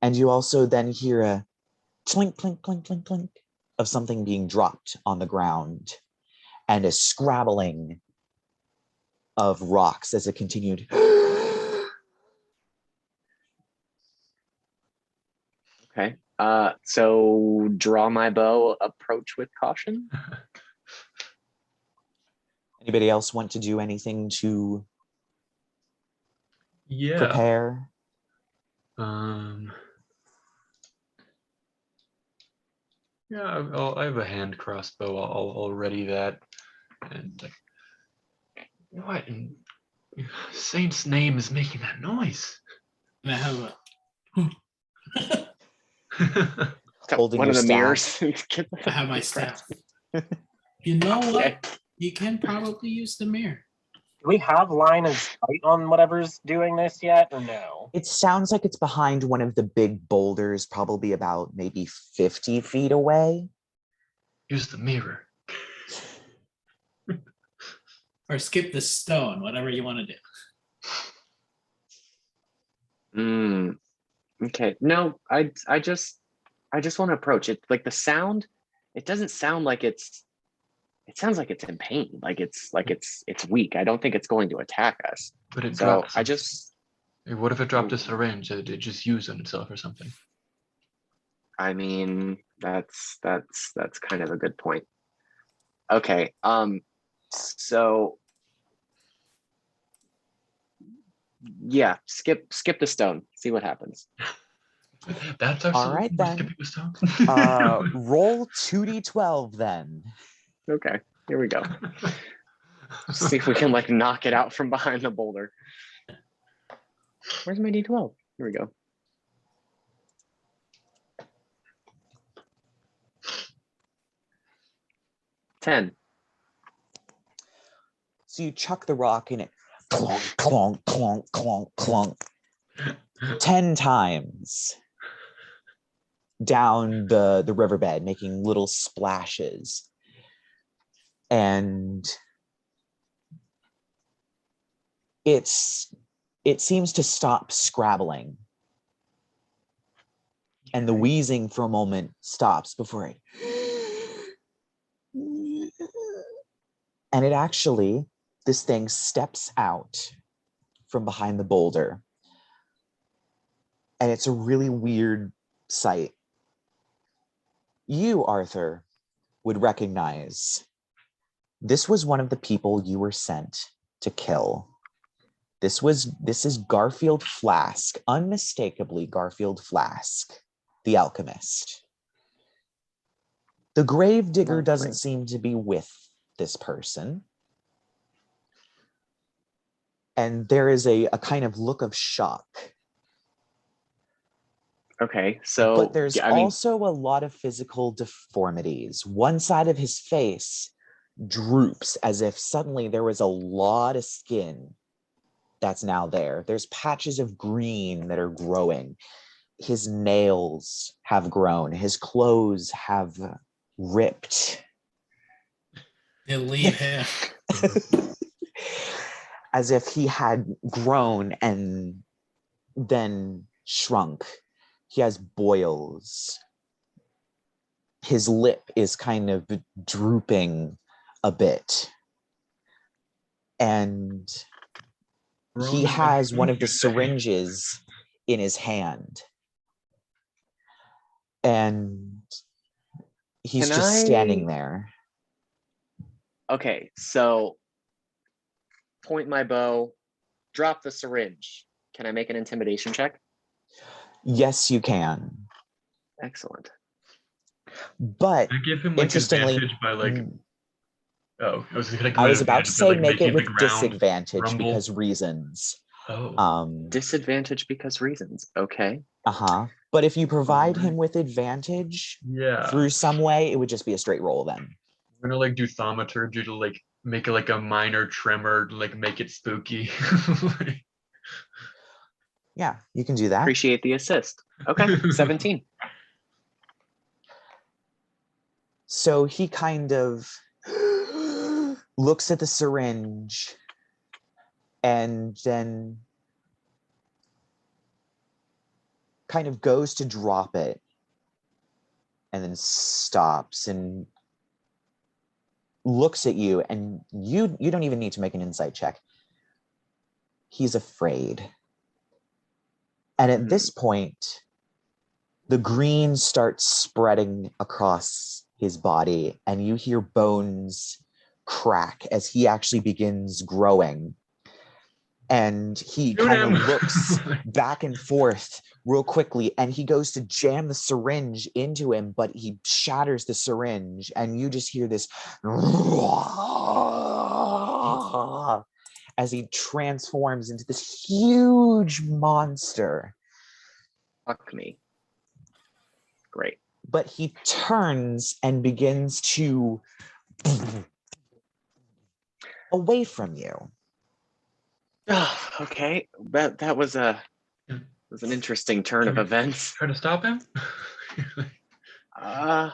and you also then hear a clink, clink, clink, clink, clink of something being dropped on the ground, and a scrabbling of rocks as it continued. Okay. So draw my bow, approach with caution. Anybody else want to do anything to Yeah. prepare? Yeah, I have a hand crossbow. I'll ready that. And like, what in Saint's name is making that noise? And I have a Holding One your of the staff. mirrors. I have my staff. You know Okay. what? You can probably use the mirror. Do we have line of sight on whatever's doing this yet, or no? It sounds like it's behind one of the big boulders, probably about maybe 50 feet away. Use the mirror. Or skip the stone, whatever you want to do. Okay. No, I just want to approach it. Like the sound, it doesn't sound like it sounds like it's in pain. Like it's weak. I don't think it's going to attack us. But it So dropped. What if it dropped a syringe? Did it just use on itself or something? I mean, that's kind of a good point. Okay. So yeah, skip the stone. See what happens. That's our All right, solution, then. skipping the stone. Roll 2d12 then. Okay, here we go. See if we can like knock it out from behind the boulder. Where's my D12? Here we go. Ten. So you chuck the rock and it clonk, clonk, clonk, clonk, clonk 10 times down the riverbed, making little splashes. And it seems to stop scrabbling. And the wheezing for a moment stops before it. And it actually, this thing steps out from behind the boulder. And it's a really weird sight. You, Arthur, would recognize this was one of the people you were sent to kill. This is Garfield Flask, unmistakably Garfield Flask, the alchemist. The gravedigger doesn't seem to be with this person. And there is a kind of look of shock Okay, so But there's yeah, I mean, also a lot of physical deformities. One side of his face droops as if suddenly there was a lot of skin that's now there. There's patches of green that are growing. His nails have grown. His clothes have ripped. Delete him. As if he had grown and then shrunk. He has boils. His lip is kind of drooping a bit. And he has one of the syringes in his hand. And he's Can just I- standing there. okay, so point my bow, drop the syringe. Can I make an intimidation check? Yes, you can. Excellent. But I give him like interestingly, advantage by like. Oh, I was gonna. I was about to say make it with ground disadvantage rumble. because reasons. Oh. Disadvantage because reasons. Okay. But if you provide Alright. him with advantage Yeah. through some way, it would just be a straight roll then. I'm gonna like do thaumaturgy to like make it like a minor tremor, to like make it spooky. Yeah, you can do that. Appreciate the assist. Okay, 17. So he kind of looks at the syringe and then kind of goes to drop it and then stops and looks at you, and you don't even need to make an insight check. He's afraid. And at this point, the green starts spreading across his body, and you hear bones crack as he actually begins growing. And he Shoot kind him. of looks back and forth real quickly, and he goes to jam the syringe into him, but he shatters the syringe, and you just hear this as he transforms into this huge monster. Fuck me. Great. But he turns and begins to away from you. Okay, that was an interesting turn of events. Try to stop him. I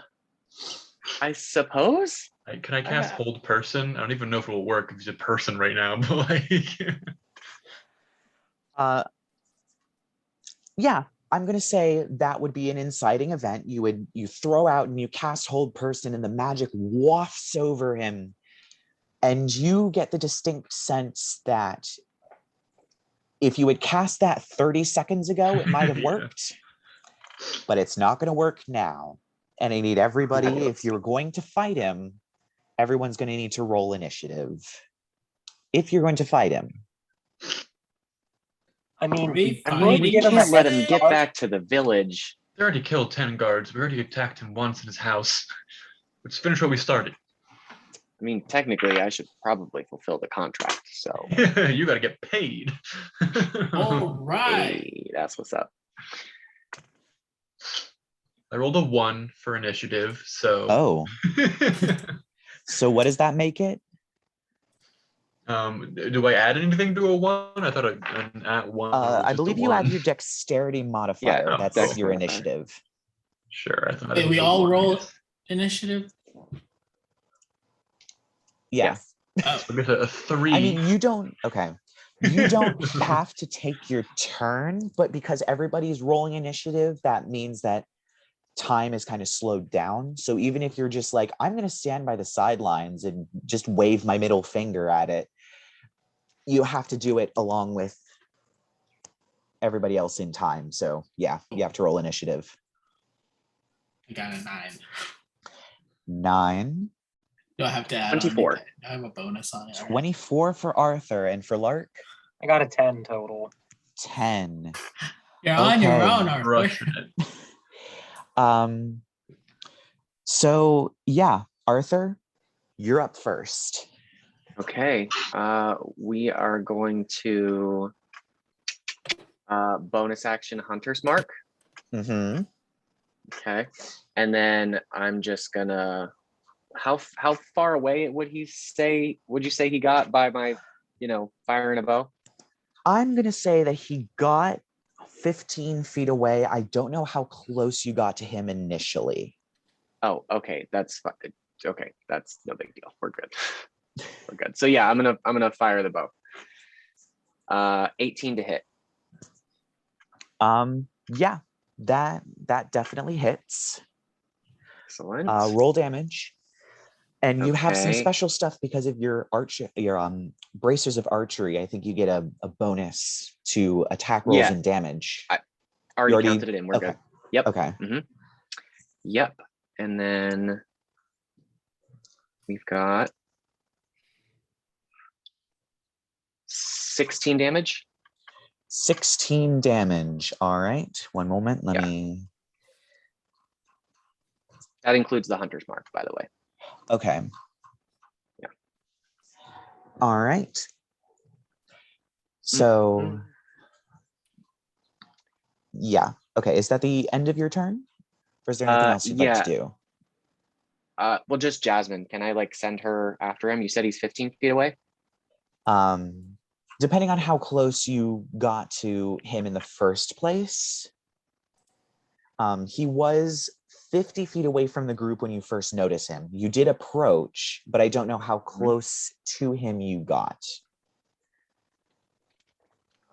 suppose. Can I cast hold person? I don't even know if it will work if he's a person right now, but like. Yeah, I'm gonna say that would be an inciting event. You throw out and you cast hold person, and the magic wafts over him, and you get the distinct sense that if you had cast that 30 seconds ago, it might have worked, but it's not going to work now. And I need everybody, if you're going to fight him, everyone's going to need to roll initiative. If you're going to fight him. I mean, We give him can't a let head him get start. back to the village. They already killed 10 guards. We already attacked him once in his house. Let's finish what we started. I mean, technically, I should probably fulfill the contract. So You got to get paid. All right. hey, that's what's up. I rolled a 1 for initiative, so. Oh, so what does that make it? Do I add anything to a 1? I thought an at 1. I believe you add your dexterity modifier. Yeah, That's dex your modifier. initiative. Sure, I thought. Wait, it we was a all 1, I roll guess. initiative? Yeah. Yes. Oh, So I guess a 3. I mean, you don't have to take your turn, but because everybody's rolling initiative, that means that time is kind of slowed down. So even if you're just like, I'm going to stand by the sidelines and just wave my middle finger at it, you have to do it along with everybody else in time. So yeah, you have to roll initiative. I got a 9. 9. Do I have to add 24. on? Do I have a bonus on it? 24 for Arthur, and for Lark, I got a 10 total. 10. You're on your Okay. own, Arthur. Rushing it. So yeah, Arthur, you're up first. Okay. We are going to bonus action Hunter's Mark. Mm-hmm. Okay. And then I'm just gonna, how far away would you say he got by my, firing a bow? I'm going to say that he got 15 feet away. I don't know how close you got to him initially. Oh, okay. That's fine. Okay. That's no big deal. We're good. We're good. So yeah, I'm gonna fire the bow. 18 to hit. Yeah, that definitely hits. Excellent. Roll damage. And you have some Okay. special stuff because of your bracers of archery. I think you get a bonus to attack rolls Yeah. and damage. I already counted it in. We're okay. good. Yep. Okay. Yep. And then we've got 16 damage. 16 damage. All right. One moment. Let me. That includes the hunter's mark, by the way. Okay. Yeah. All right. So, yeah. Okay. Is that the end of your turn? Or is there anything else you'd like to do? Well, just Jasmine. Can I send her after him? You said he's 15 feet away? Depending on how close you got to him in the first place, he was 50 feet away from the group when you first noticed him. You did approach, but I don't know how close to him you got.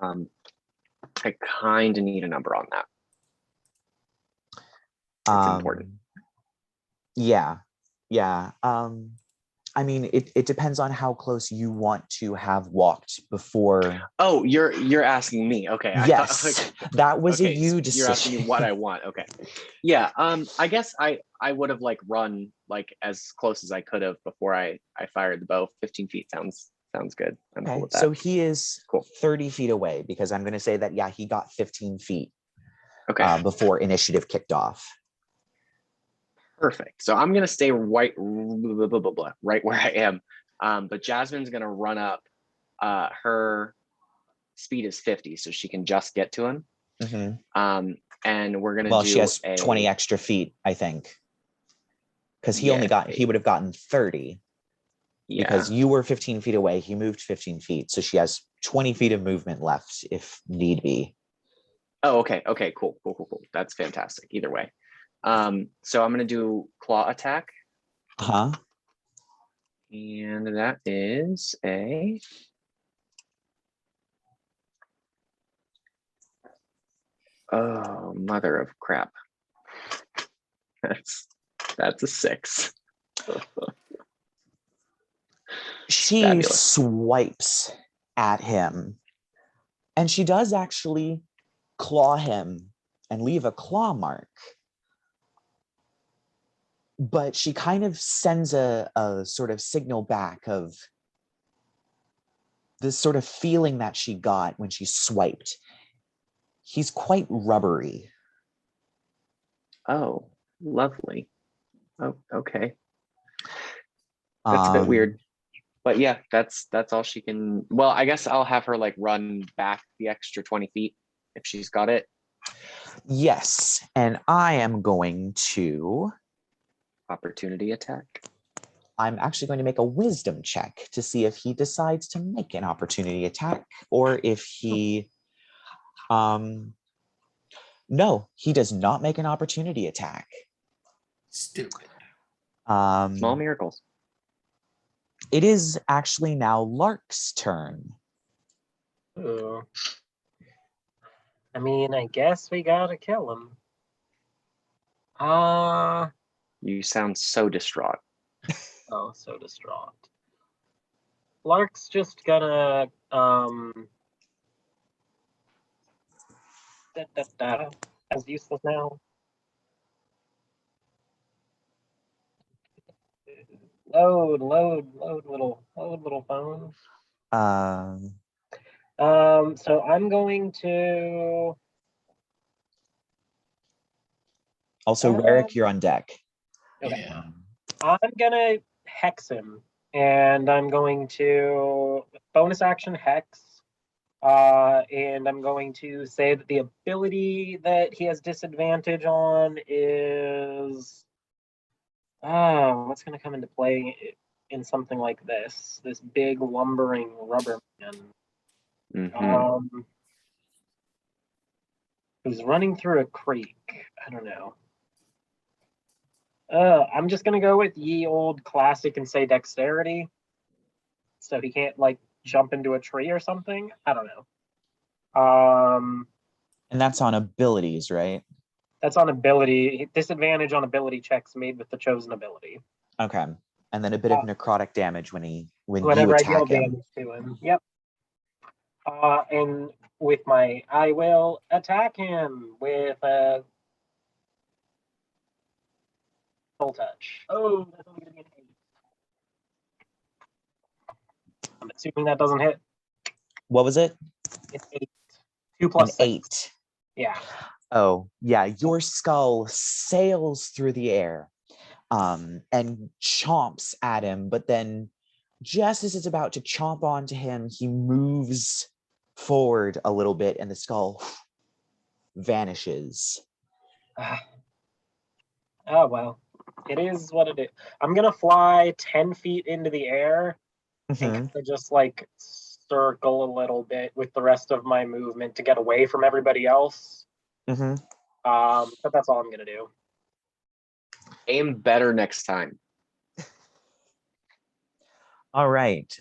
I kind of need a number on that. It's important. Yeah. I mean, it depends on how close you want to have walked before. Oh, you're asking me. Okay. Yes, that was a you decision. You're asking me what I want. Okay. Yeah. I guess I would have run as close as I could have before I fired the bow. 15 feet sounds good. I'm cool with that. So he is cool. 30 feet away because I'm going to say that, yeah, he got 15 feet before initiative kicked off. Perfect. So I'm going to stay right where I am. But Jasmine's going to run up. Her speed is 50, so she can just get to him. Mm-hmm. And we're going to do she has 20 extra feet, I think. Because he would have gotten 30. Yeah. Because you were 15 feet away. He moved 15 feet. So she has 20 feet of movement left if need be. Oh, okay. Okay, cool. That's fantastic. Either way. So I'm going to do claw attack. Uh-huh. And that is a... Oh, mother of crap. That's a 6. She Fabulous. swipes at him. And she does actually claw him and leave a claw mark. But she kind of sends a sort of signal back of this sort of feeling that she got when she swiped. He's quite rubbery. Oh, lovely. Oh, okay. That's a bit weird. But yeah, that's all she can. Well, I guess I'll have her run back the extra 20 feet if she's got it. Yes, and I am going to... Opportunity attack. I'm actually going to make a wisdom check to see if he decides to make an opportunity attack or if he... No, he does not make an opportunity attack. Stupid. Small miracles. It is actually now Lark's turn. Ooh. I mean, I guess we gotta kill him. You sound so distraught. Oh, so distraught. Lark's just gonna That's useless now. Load, little phone. So I'm going to... Also, Rerek, you're on deck. Okay. Yeah. I'm gonna hex him, and I'm going to bonus action hex, And I'm going to say that the ability that he has disadvantage on is what's going to come into play in something like this big lumbering rubber man. Who's running through a creek. I don't know. I'm just going to go with ye old classic and say dexterity. So he can't like jump into a tree or something. I don't know. And that's on abilities, right? That's on ability. Disadvantage on ability checks made with the chosen ability. Okay. And then a bit of necrotic damage when you Whenever I deal attack him. damage to him. Yep. And with I will attack him with a full touch. Oh, that's only gonna be an 8. I'm assuming that doesn't hit. What was it? It's 8. 2 plus 6. 8. Yeah. Oh, yeah. Your skull sails through the air and chomps at him, but then just as it's about to chomp onto him, he moves forward a little bit and the skull vanishes. Oh, well. It is what it is. I'm going to fly 10 feet into the air and kind of just like circle a little bit with the rest of my movement to get away from everybody else. But that's all I'm going to do. Aim better next time. All right.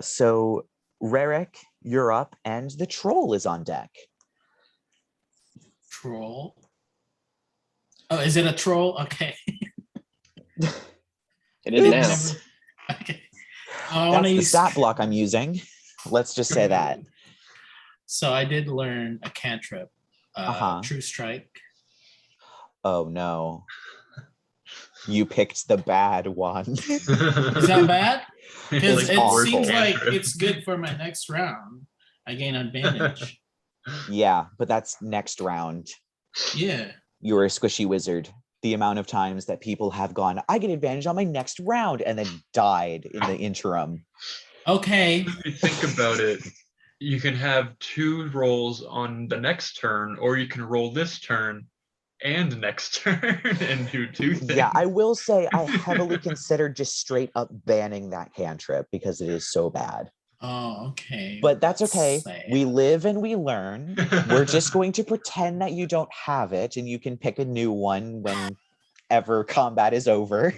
So Rerek, you're up, and the troll is on deck. Troll? Oh, is it a troll? Okay. It is now. Okay. That's the stat block I'm using. Let's just say that. So I did learn a cantrip. True Strike. Oh no. You picked the bad one. Is that bad? Because Like, it seems like cantrip. it's good for my next round. I gain advantage. Yeah, but that's next round. Yeah. You're a squishy wizard. The amount of times that people have gone, I get advantage on my next round, and then died in the interim. Okay. If you think about it, you can have 2 rolls on the next turn, or you can roll this turn and next turn and do 2 things. Yeah, I will say I heavily considered just straight up banning that cantrip because it is so bad. Oh, okay. But that's okay. We live and we learn. We're just going to pretend that you don't have it, and you can pick a new one whenever combat is over.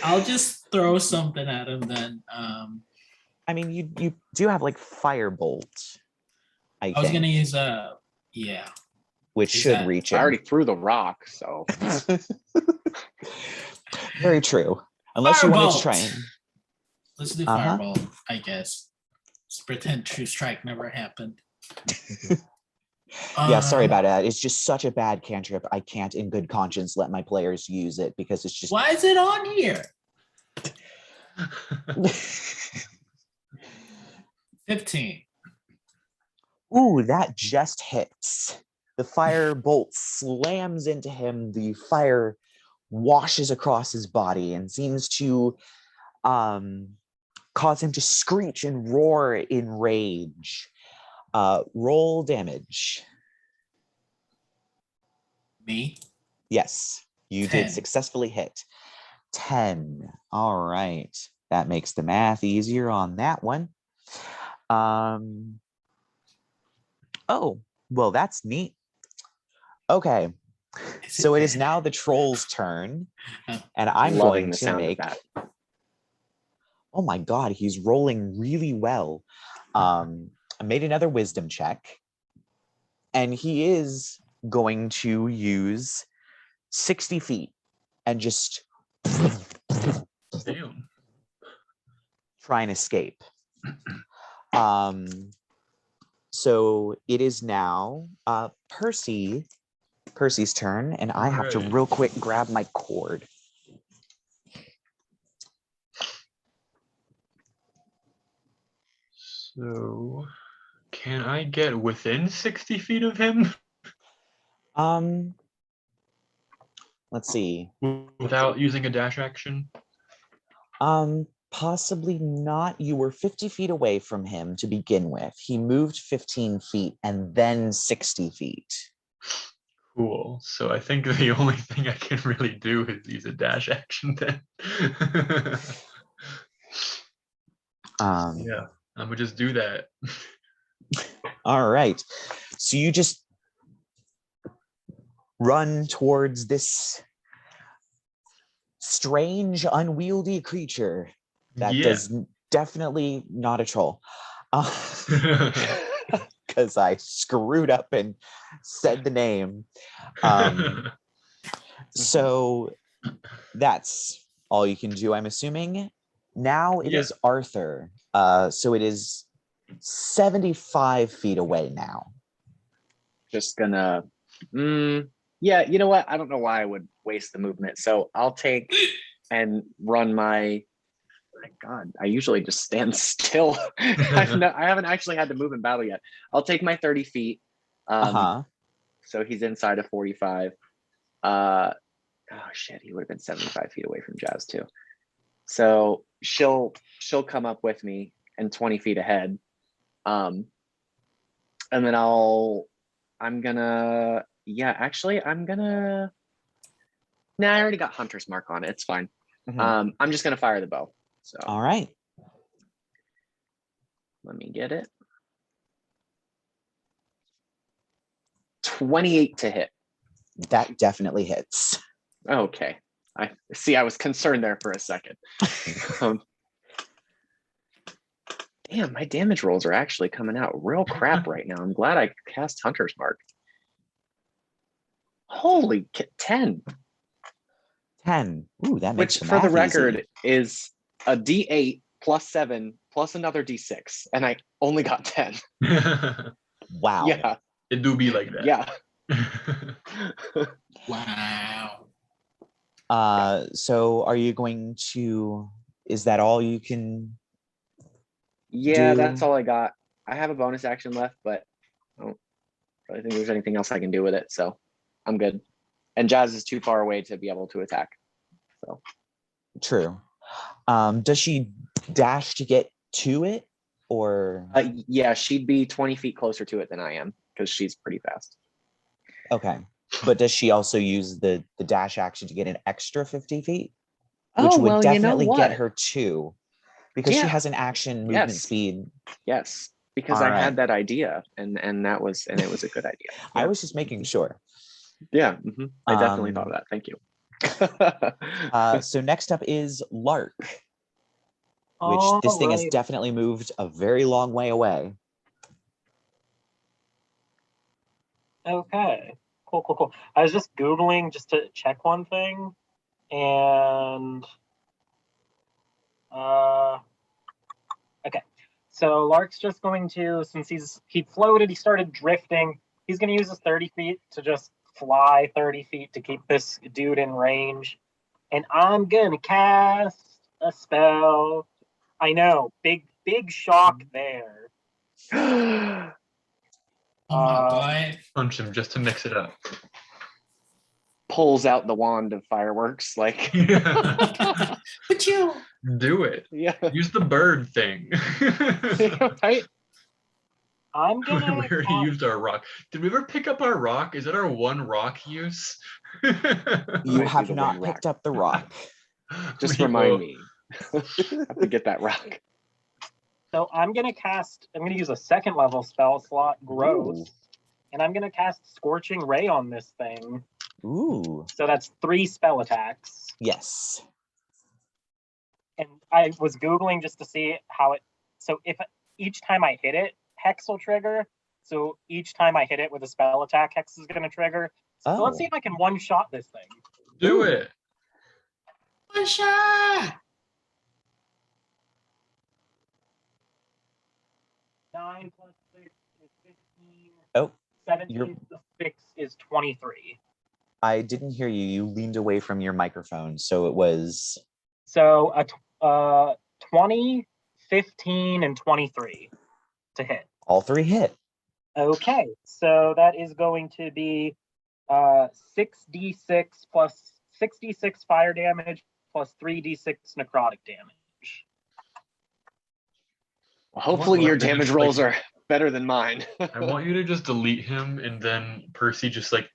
I'll just throw something at him then. I mean, you do have like Firebolt. I was think. gonna use yeah. Which should reach him. I already threw the rock, so. Very true. Unless you wanted to try and... Let's do Fireball, I guess. Let's pretend True Strike never happened. Yeah, sorry about that. It's just such a bad cantrip. I can't in good conscience let my players use it because it's just... Why is it on here? 15. Ooh, that just hits. The firebolt slams into him. The fire washes across his body and seems to cause him to screech and roar in rage. Roll damage. Me? Yes, you 10. did successfully hit. 10. All right. That makes the math easier on that one. Oh, well, that's neat. Okay. So it is now the troll's turn. And I'm Loving going the to sound make... of that. Oh my god, he's rolling really well. I made another wisdom check. And he is going to use 60 feet and just Damn. try and escape. So it is now Percy's turn, and I have to real quick grab my cord. So, can I get within 60 feet of him? Let's see. Without using a dash action? Possibly not. You were 50 feet away from him to begin with. He moved 15 feet and then 60 feet. Cool. So I think the only thing I can really do is use a dash action then. Yeah, I'm gonna just do that. All right. So you just run towards this strange, unwieldy creature that does definitely not a troll. Because I screwed up and said the name. So that's all you can do, I'm assuming. Now it is Arthur. So it is 75 feet away now. Just gonna, yeah, you know what? I don't know why I would waste the movement. So I'll take and run my God, I usually just stand still. I haven't actually had to move in battle yet. I'll take my 30 feet. So he's inside of 45. Oh shit, he would have been 75 feet away from Jazz too. So she'll come up with me and 20 feet ahead. And then I'm gonna I already got Hunter's Mark on it. It's fine. I'm just gonna fire the bow. So all right. Let me get it. 28 to hit. That definitely hits. Okay. I see. I was concerned there for a second. Damn, my damage rolls are actually coming out real crap right now. I'm glad I cast Hunter's Mark. Holy 10. 10. Ooh, that makes Which, for the record, is a D8 plus 7 plus another D6, and I only got 10. Wow. Yeah. It do be like that. Yeah. Wow. So are you going to, is that all you can Yeah, do? that's all I got. I have a bonus action left, but I don't really think there's anything else I can do with it, so I'm good. And Jazz is too far away to be able to attack. So true. Does she dash to get to it, or? Yeah, she'd be 20 feet closer to it than I am because she's pretty fast. Okay, but does she also use the dash action to get an extra 50 feet? Which would definitely get her 2, because she has an action movement speed. Yes, because I had that idea, and it was a good idea. I was just making sure. Yeah, I definitely thought of that. Thank you. So next up is Lark, which this thing has definitely moved a very long way away. Okay, cool. I was just Googling just to check one thing, and okay. So Lark's just going to, since he floated, he started drifting, he's going to use his 30 feet to just fly 30 feet to keep this dude in range. And I'm going to cast a spell. I know, big shock there. Oh my God. Punch him just to mix it up. Pulls out the wand of fireworks, like. But you do it. Yeah. Use the bird thing. Right? I'm gonna. We already used our rock. Did we ever pick up our rock? Is that our one rock use? You have not picked up the rock. Just remind me. I have to get that rock. So I'm gonna use a second level spell slot, Growth, and I'm gonna cast Scorching Ray on this thing. Ooh. So that's 3 spell attacks. Yes. And I was Googling just to see how it. So if each time I hit it, Hex will trigger. So each time I hit it with a spell attack, Hex is going to trigger. So let's see if I can one-shot this thing. Do it. one shot. 9 plus 6 is 15. Oh. 17 plus 6 is 23. I didn't hear you. You leaned away from your microphone, so it was. So 20, 15, and 23 to hit. All 3 hit. Okay, so that is going to be 6d6 plus 6d6 fire damage plus 3d6 necrotic damage. Well, hopefully your What? damage Just, rolls like- are better than mine. I want you to just delete him, and then Percy just like,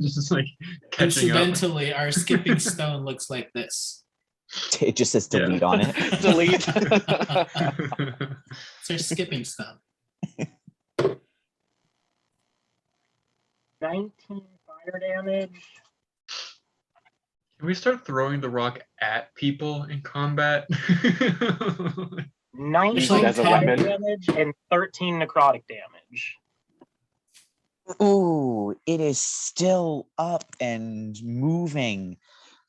just like catching up. Incidentally, our skipping stone looks like this. It just says delete Yeah. on it. Delete. It's our skipping stone. 19 fire damage. Can we start throwing the rock at people in combat? 19 Use it as a fire weapon. damage and 13 necrotic damage. Ooh, it is still up and moving.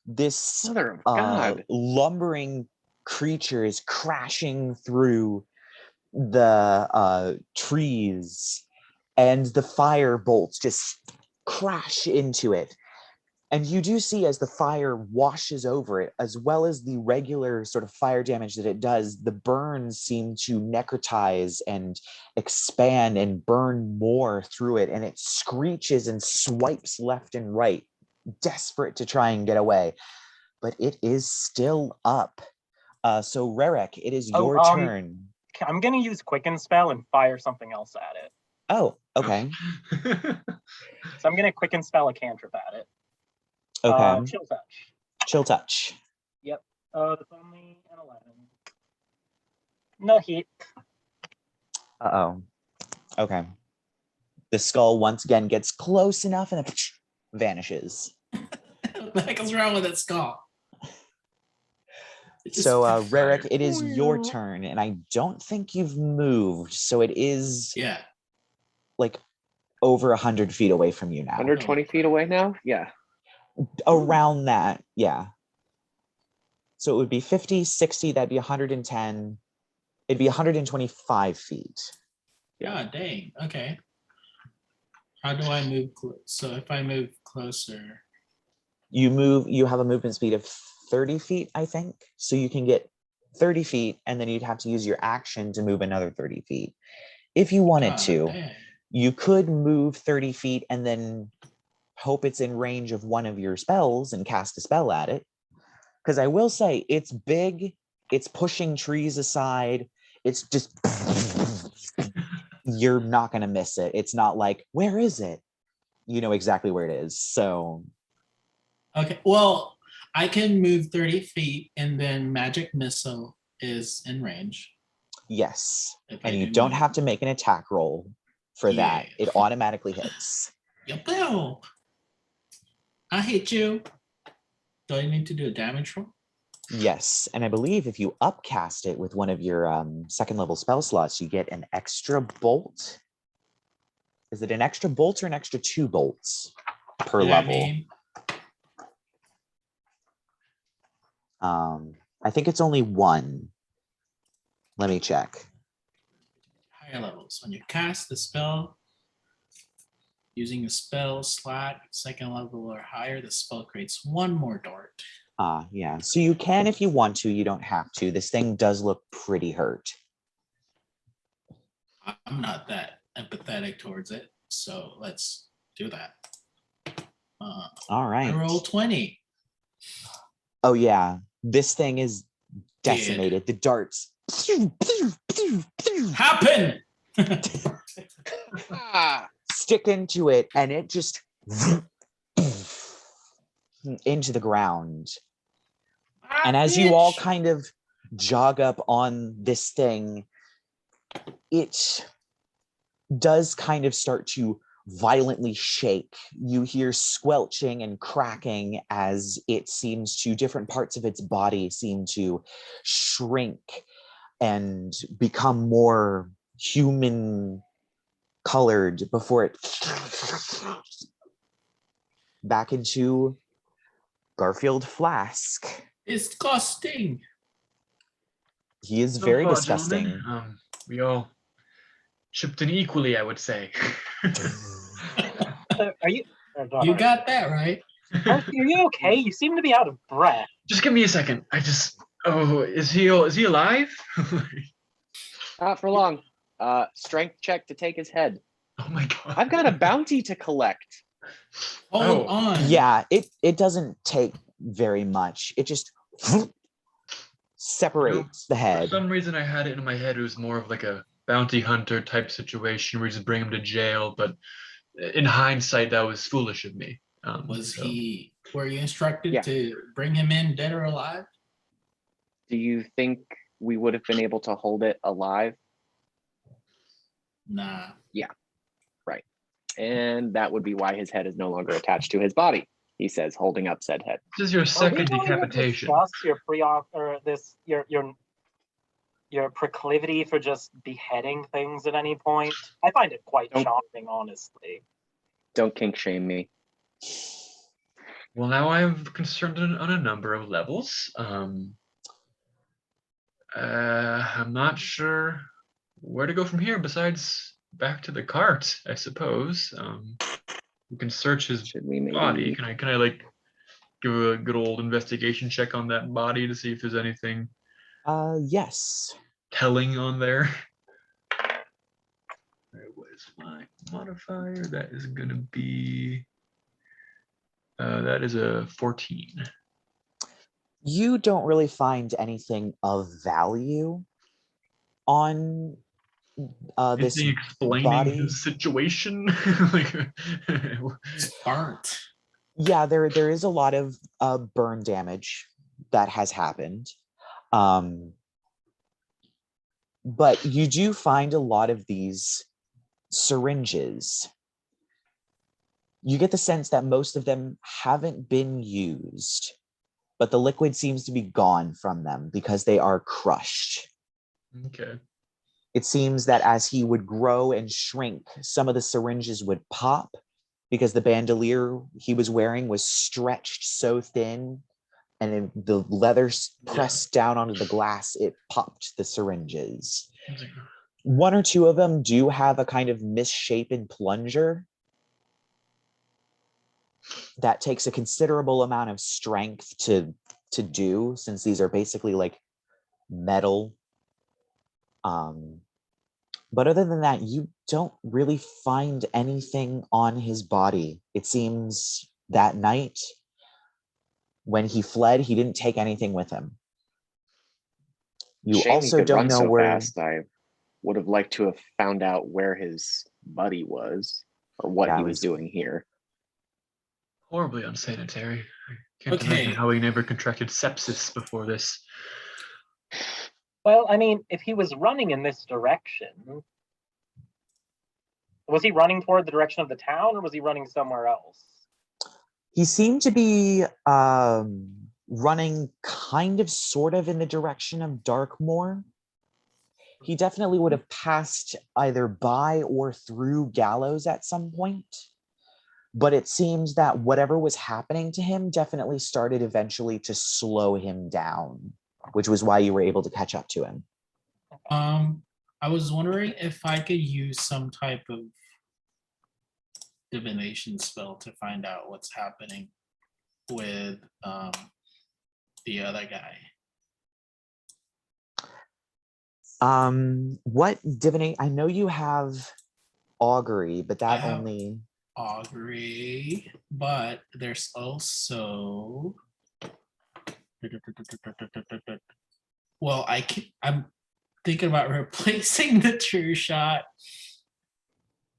This Mother of God. lumbering creature is crashing through the trees, and the fire bolts just crash into it. And you do see, as the fire washes over it, as well as the regular sort of fire damage that it does, the burns seem to necrotize and expand and burn more through it. And it screeches and swipes left and right, desperate to try and get away. But it is still up. So Rerek, it is your turn. I'm going to use Quicken Spell and fire something else at it. Oh, okay. So I'm going to Quicken Spell a cantrip at it. Okay. Chill Touch. Chill touch. Yep. It's only an 11. No heat. Uh-oh. Okay. The skull once again gets close enough and then vanishes. What the heck is wrong with that skull? It just- So, Rerek, it is your turn, and I don't think you've moved, so it is yeah. like over 100 feet away from you now. 120 feet away now? Yeah. Around that, yeah. So it would be 50, 60, that'd be 110. It'd be 125 feet. Yeah, dang. Okay. How do I move? So if I move closer, You have a movement speed of 30 feet, I think. So you can get 30 feet, and then you'd have to use your action to move another 30 feet. If you wanted to, dang. you could move 30 feet and then hope it's in range of one of your spells and cast a spell at it. Because I will say, it's big, it's pushing trees aside, it's just, you're not going to miss it. It's not like, where is it? You know exactly where it is. So, Okay. Well, I can move 30 feet, and then magic missile is in range. yes. If I And you do don't move. have to make an attack roll for that. Yeah. It automatically hits. Yep. I hit you. Do I need to do a damage roll? Yes, and I believe if you upcast it with one of your second level spell slots, you get an extra bolt. Is it an extra bolt or an extra 2 bolts per You know what I level? mean? I think it's only 1. Let me check. Higher levels. When you cast the spell using a spell slot, second level or higher, the spell creates 1 more dart. Yeah. So you can if you want to, you don't have to. This thing does look pretty hurt. I'm not that empathetic towards it, so let's do that. All I right. roll 20. Oh yeah. This thing is decimated. The darts Happen! Ah, stick into it, and it just into the ground. And as you all kind of jog up on this thing, it does kind of start to violently shake. You hear squelching and cracking as it seems to, different parts of its body seem to shrink and become more human colored before it back into Garfield Flask. Disgusting. He is So very far, disgusting. gentlemen, we all chipped in equally, I would say. Are you? You got that right. Percy, are you okay? You seem to be out of breath. Just give me a second. Oh, is he alive? not for long. Strength check to take his head. Oh my god. I've got a bounty to collect. Hold Oh. on. Yeah, it doesn't take very much. It just separates the For head. some reason, I had it in my head. It was more of like a bounty hunter type situation where you just bring him to jail. But in hindsight, that was foolish of me. Were you instructed Yeah. to bring him in dead or alive? Do you think we would have been able to hold it alive? Nah. And that would be why his head is no longer attached to his body, he says, holding up said head. This is your Are we second going to decapitation. discuss your proclivity for just beheading things at any point? I find it quite Don't- shocking, honestly. Don't kink shame me. Well, now I am concerned on a number of levels. I'm not sure where to go from here besides back to the cart, I suppose. We can search his Should we maybe body. Can I like give a good old investigation check on that body to see if there's anything Yes. telling on there? Alright, what is my modifier? That is gonna be that is a 14. You don't really find anything of value on this Anything explaining body. his situation? Like, It's burnt. Yeah, there is a lot of burn damage that has happened. But you do find a lot of these syringes. You get the sense that most of them haven't been used, but the liquid seems to be gone from them because they are crushed. okay. It seems that as he would grow and shrink, some of the syringes would pop because the bandolier he was wearing was stretched so thin, and then the leather pressed down onto the glass, it popped the syringes. One or two of them do have a kind of misshapen plunger that takes a considerable amount of strength to do, since these are basically like metal. But other than that, you don't really find anything on his body. It seems that night when he fled, he didn't take anything with him. You Shame he also could don't run know so where. fast. I would have liked to have found out where his buddy was or what Yeah, he it was was- doing here. Horribly unsanitary. I can't Okay. imagine how he never contracted sepsis before this. Well, I mean, if he was running in this direction, was he running toward the direction of the town, or was he running somewhere else? He seemed to be running kind of sort of in the direction of Darkmoor. He definitely would have passed either by or through Gallows at some point. But it seems that whatever was happening to him definitely started eventually to slow him down, which was why you were able to catch up to him. I was wondering if I could use some type of divination spell to find out what's happening with the other guy. What divinate? I know you have augury, but I that have- only. Augury, but there's also well, I'm thinking about replacing the true shot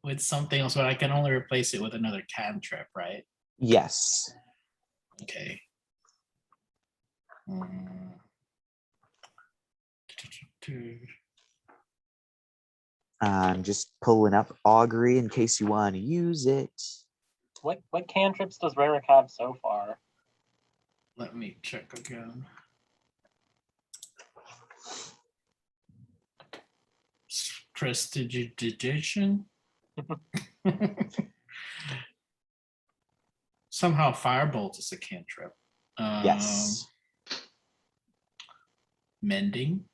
with something else, but I can only replace it with another cantrip, right? Yes. Okay. I'm just pulling up augury in case you want to use it. What cantrips does Rerek have so far? Let me check again. Prestidigitation. Somehow firebolt is a cantrip. Yes. Mending.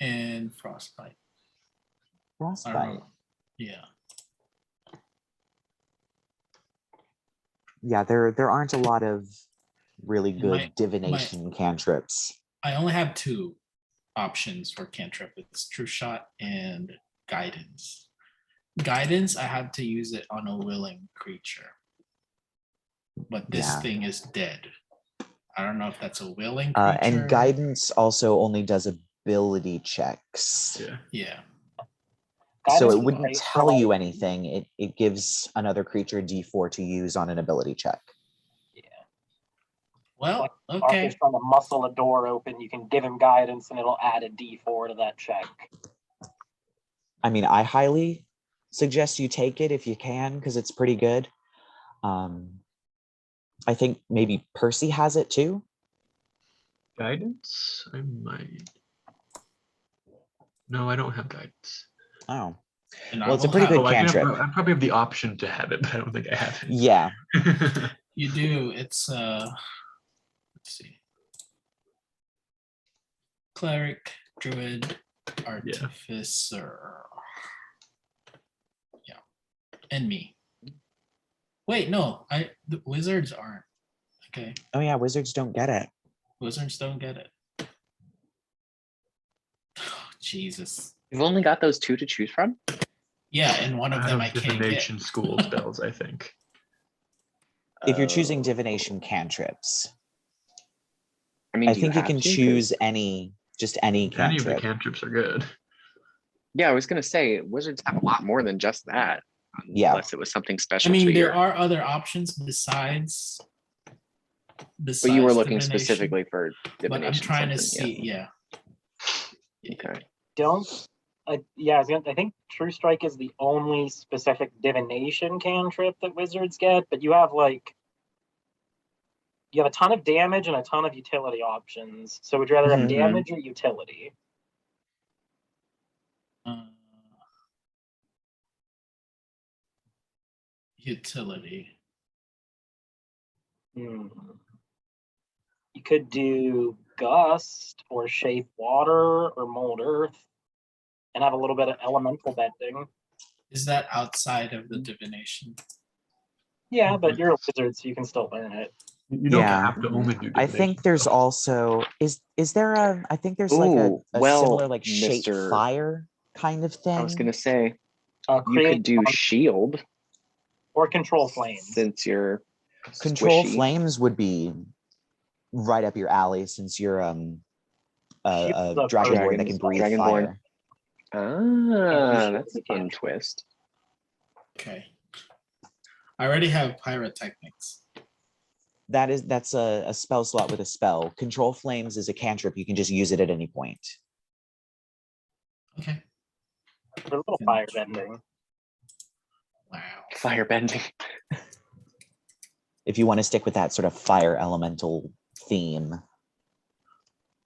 And frostbite. Frostbite. Yeah. Yeah, there aren't a lot of really good My- divination cantrips. I only have two options for cantrip. It's true shot and guidance. Guidance, I have to use it on a willing creature. but this Yeah. thing is dead. I don't know if that's a willing creature. And guidance also only does ability checks. Yeah. Yeah. So Guidance it is wouldn't great for, tell you like, anything. It gives another creature a D4 to use on an ability check. Well, Arthur's okay. trying to muscle a door open. You can give him guidance, and it'll add a D4 to that check. I mean, I highly suggest you take it if you can, because it's pretty good. I think maybe Percy has it too. Guidance? I might. No, I don't have guidance. Oh, And well, it's I a will pretty have- good I cantrip. probably have the option to have it, but I don't think I have it. Yeah. You do. It's let's see. Cleric, Druid, Artificer. Yeah. And me. Wait, no, the wizards aren't. Okay. Oh yeah, wizards don't get it. Wizards don't get it. Oh, Jesus. You've only got those 2 to choose from? Yeah, and one of them I can't get. Divination school spells, I think. If you're choosing Oh. divination cantrips, I mean, I do think you have can to? 'Cause- choose just any Any of the cantrip. cantrips are good. Yeah, I was gonna say wizards have a lot more than just that. Yeah. Unless it was something special I mean, to there your. are other options besides But you were looking divination, specifically for divination. But I'm trying to something, see, yeah. Yeah. Okay. Don't. I think True Strike is the only specific divination cantrip that wizards get, but you have a ton of damage and a ton of utility options. So would you rather have Mhm. damage or utility? Utility. You could do Gust or Shape Water or Mold Earth and have a little bit of elemental bending. Is that outside of the divination? Yeah, but you're a wizard, so you can still learn it. You don't Yeah. have to only do divination. I think there's also is there a I think there's like Ooh, a well, similar like shape Mr. fire kind of thing. I was gonna say you Create could do shield or Control Flames. since you're Control squishy. flames would be right up your alley since you're a Shield's a dragonborn that can breathe Dragonborn. fire. Ah, that's a fun twist. Okay. I already have pyrotechnics. That's a spell slot with a spell. Control flames is a cantrip. You can just use it at any point. Okay. For a little fire bending. Wow. Firebending. If you want to stick with that sort of fire elemental theme.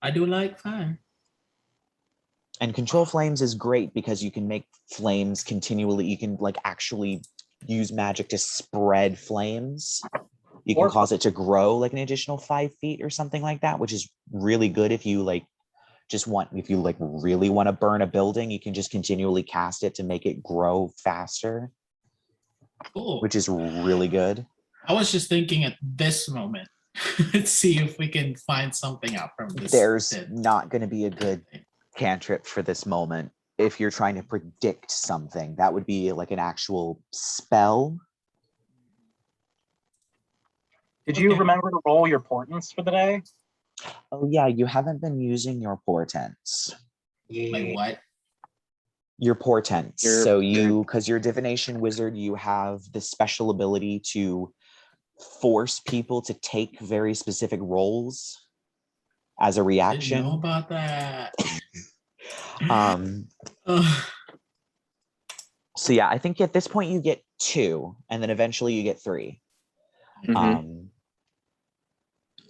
I do like fire. And control flames is great because you can make flames continually. You can like actually use magic to spread flames. You can Or- cause it to grow like an additional 5 feet or something like that, which is really good if you like if you like really want to burn a building, you can just continually cast it to make it grow faster, Cool. which is really good. I was just thinking at this moment, let's see if we can find something out from this. There's bit. not going to be a good cantrip for this moment. If you're trying to predict something, that would be like an actual spell. Did you Okay. remember to roll your portents for the day? Oh yeah, you haven't been using your portents. Like what? Your portents. Your- So your- because you're a divination wizard, you have the special ability to force people to take very specific roles as a Didn't know reaction. about that. Um, Ugh. so yeah, I think at this point you get 2, and then eventually you get 3. Mhm.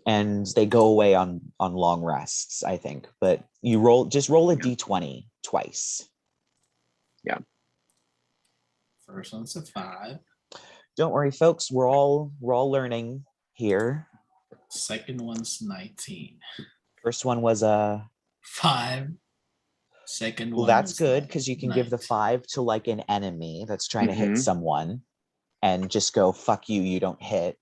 And they go away on long rests, I think. But you just roll a d20 twice. First one's a 5. Don't worry, folks. We're all learning here. Second one's 19. First one was a 5. Second well, one. that's was good because you can give the 19. 5 to like an enemy that's trying to hit Mhm. someone, and just go fuck you. You don't hit.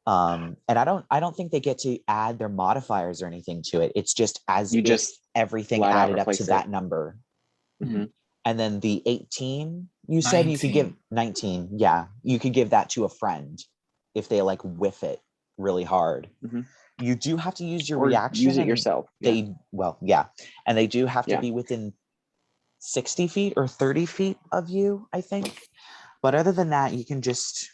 And I don't think they get to add their modifiers or anything to it. It's just as You if just everything flat out added up to replace it. that number. Mhm. And then the 18, you said you could give 19. Yeah, you could give that to a friend. if they like whiff it really hard. Mhm. You do have to use your Or reaction. use it and yourself. They and they do have to Yeah. be within 60 feet or 30 feet of you, I think. But other than that, you can just,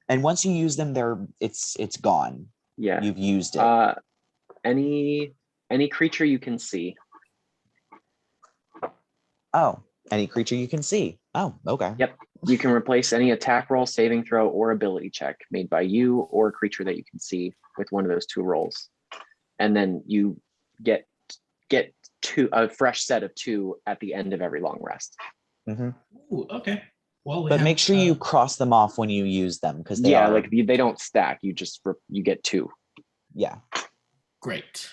and once you use them, it's gone. Yeah. You've used it. Any creature you can see. Oh, any creature you can see. Oh, okay. Yep. You can replace any attack roll, saving throw, or ability check made by you or a creature that you can see with one of those two rolls. And then you get a fresh set of 2 at the end of every long rest. Mm-hmm. Ooh, okay. Well, But make sure you cross them off when you use them, because they are, like they don't stack. You just you get 2. yeah. Great.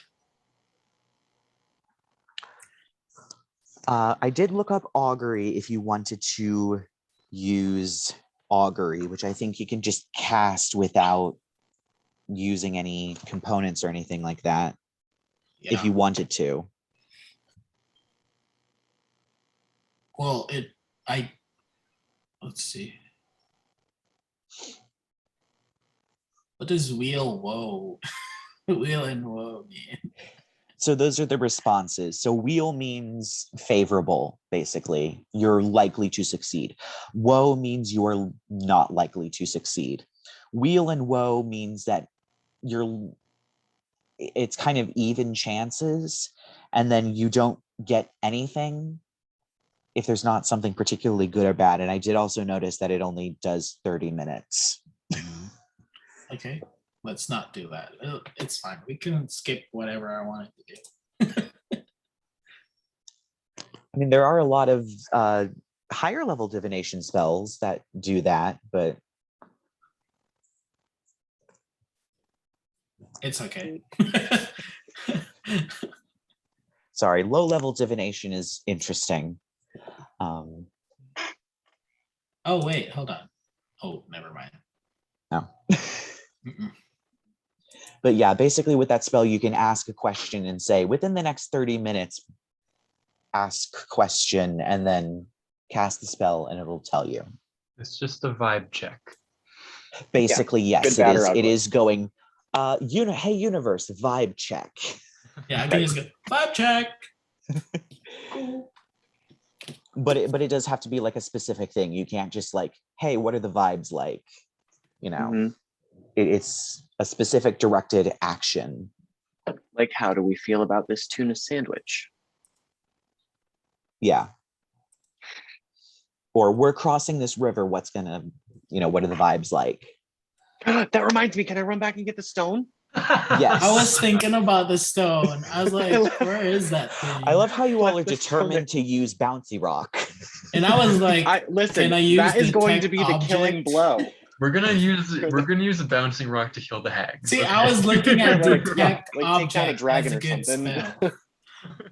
I did look up augury if you wanted to use augury, which I think you can just cast without using any components or anything like that, Yeah. if you wanted to. Well, let's see. What does wheel woe? Wheel and woe mean? So those are the responses. So wheel means favorable, basically. You're likely to succeed. Woe means you're not likely to succeed. Wheel and woe means that it's kind of even chances, and then you don't get anything if there's not something particularly good or bad. And I did also notice that it only does 30 minutes. Okay, let's not do that. It's fine. We can skip whatever I wanted to do. I mean, there are a lot of higher level divination spells that do that, but It's okay. sorry, low level divination is interesting. Oh, wait, hold on. Oh, never mind. No. Mm-mm. But yeah, basically with that spell, you can ask a question and say, within the next 30 minutes, ask question, and then cast the spell, and it'll tell you. It's just a vibe check. Basically, yes, good, bad, or it ugly. is going, hey, universe, vibe check. Yeah, I can just go, vibe check. Cool. But it does have to be like a specific thing. You can't just like, hey, what are the vibes like? You know, Mhm. It's a specific directed action. Like, how do we feel about this tuna sandwich? Yeah. Or we're crossing this river. What's gonna, what are the vibes like? That reminds me, can I run back and get the stone? Yes. I was thinking about the stone. I was like, where is that thing? I love how you all Let are the stone determined to use bouncy rock. And I was like, listen, can I use that is going to detect be the killing object? blow. We're gonna use a bouncing rock to kill the hags. See, okay? I was looking at Like, detect like take down a object dragon as a or good something. spell.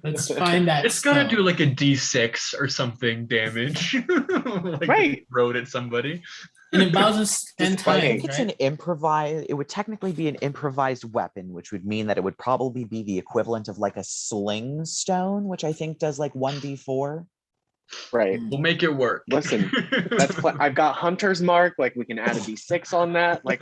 Let's find that It's gonna do stone. like a D6 or something damage. Like Right. throw it at somebody. And it bounces 10 Just fight. I times, think it's right? an improvised, it would technically be an improvised weapon, which would mean that it would probably be the equivalent of like a sling stone, which I think does like 1d4. Right. We'll make it work. Listen, I've got Hunter's Mark. Like, we can add a D6 on that. Like,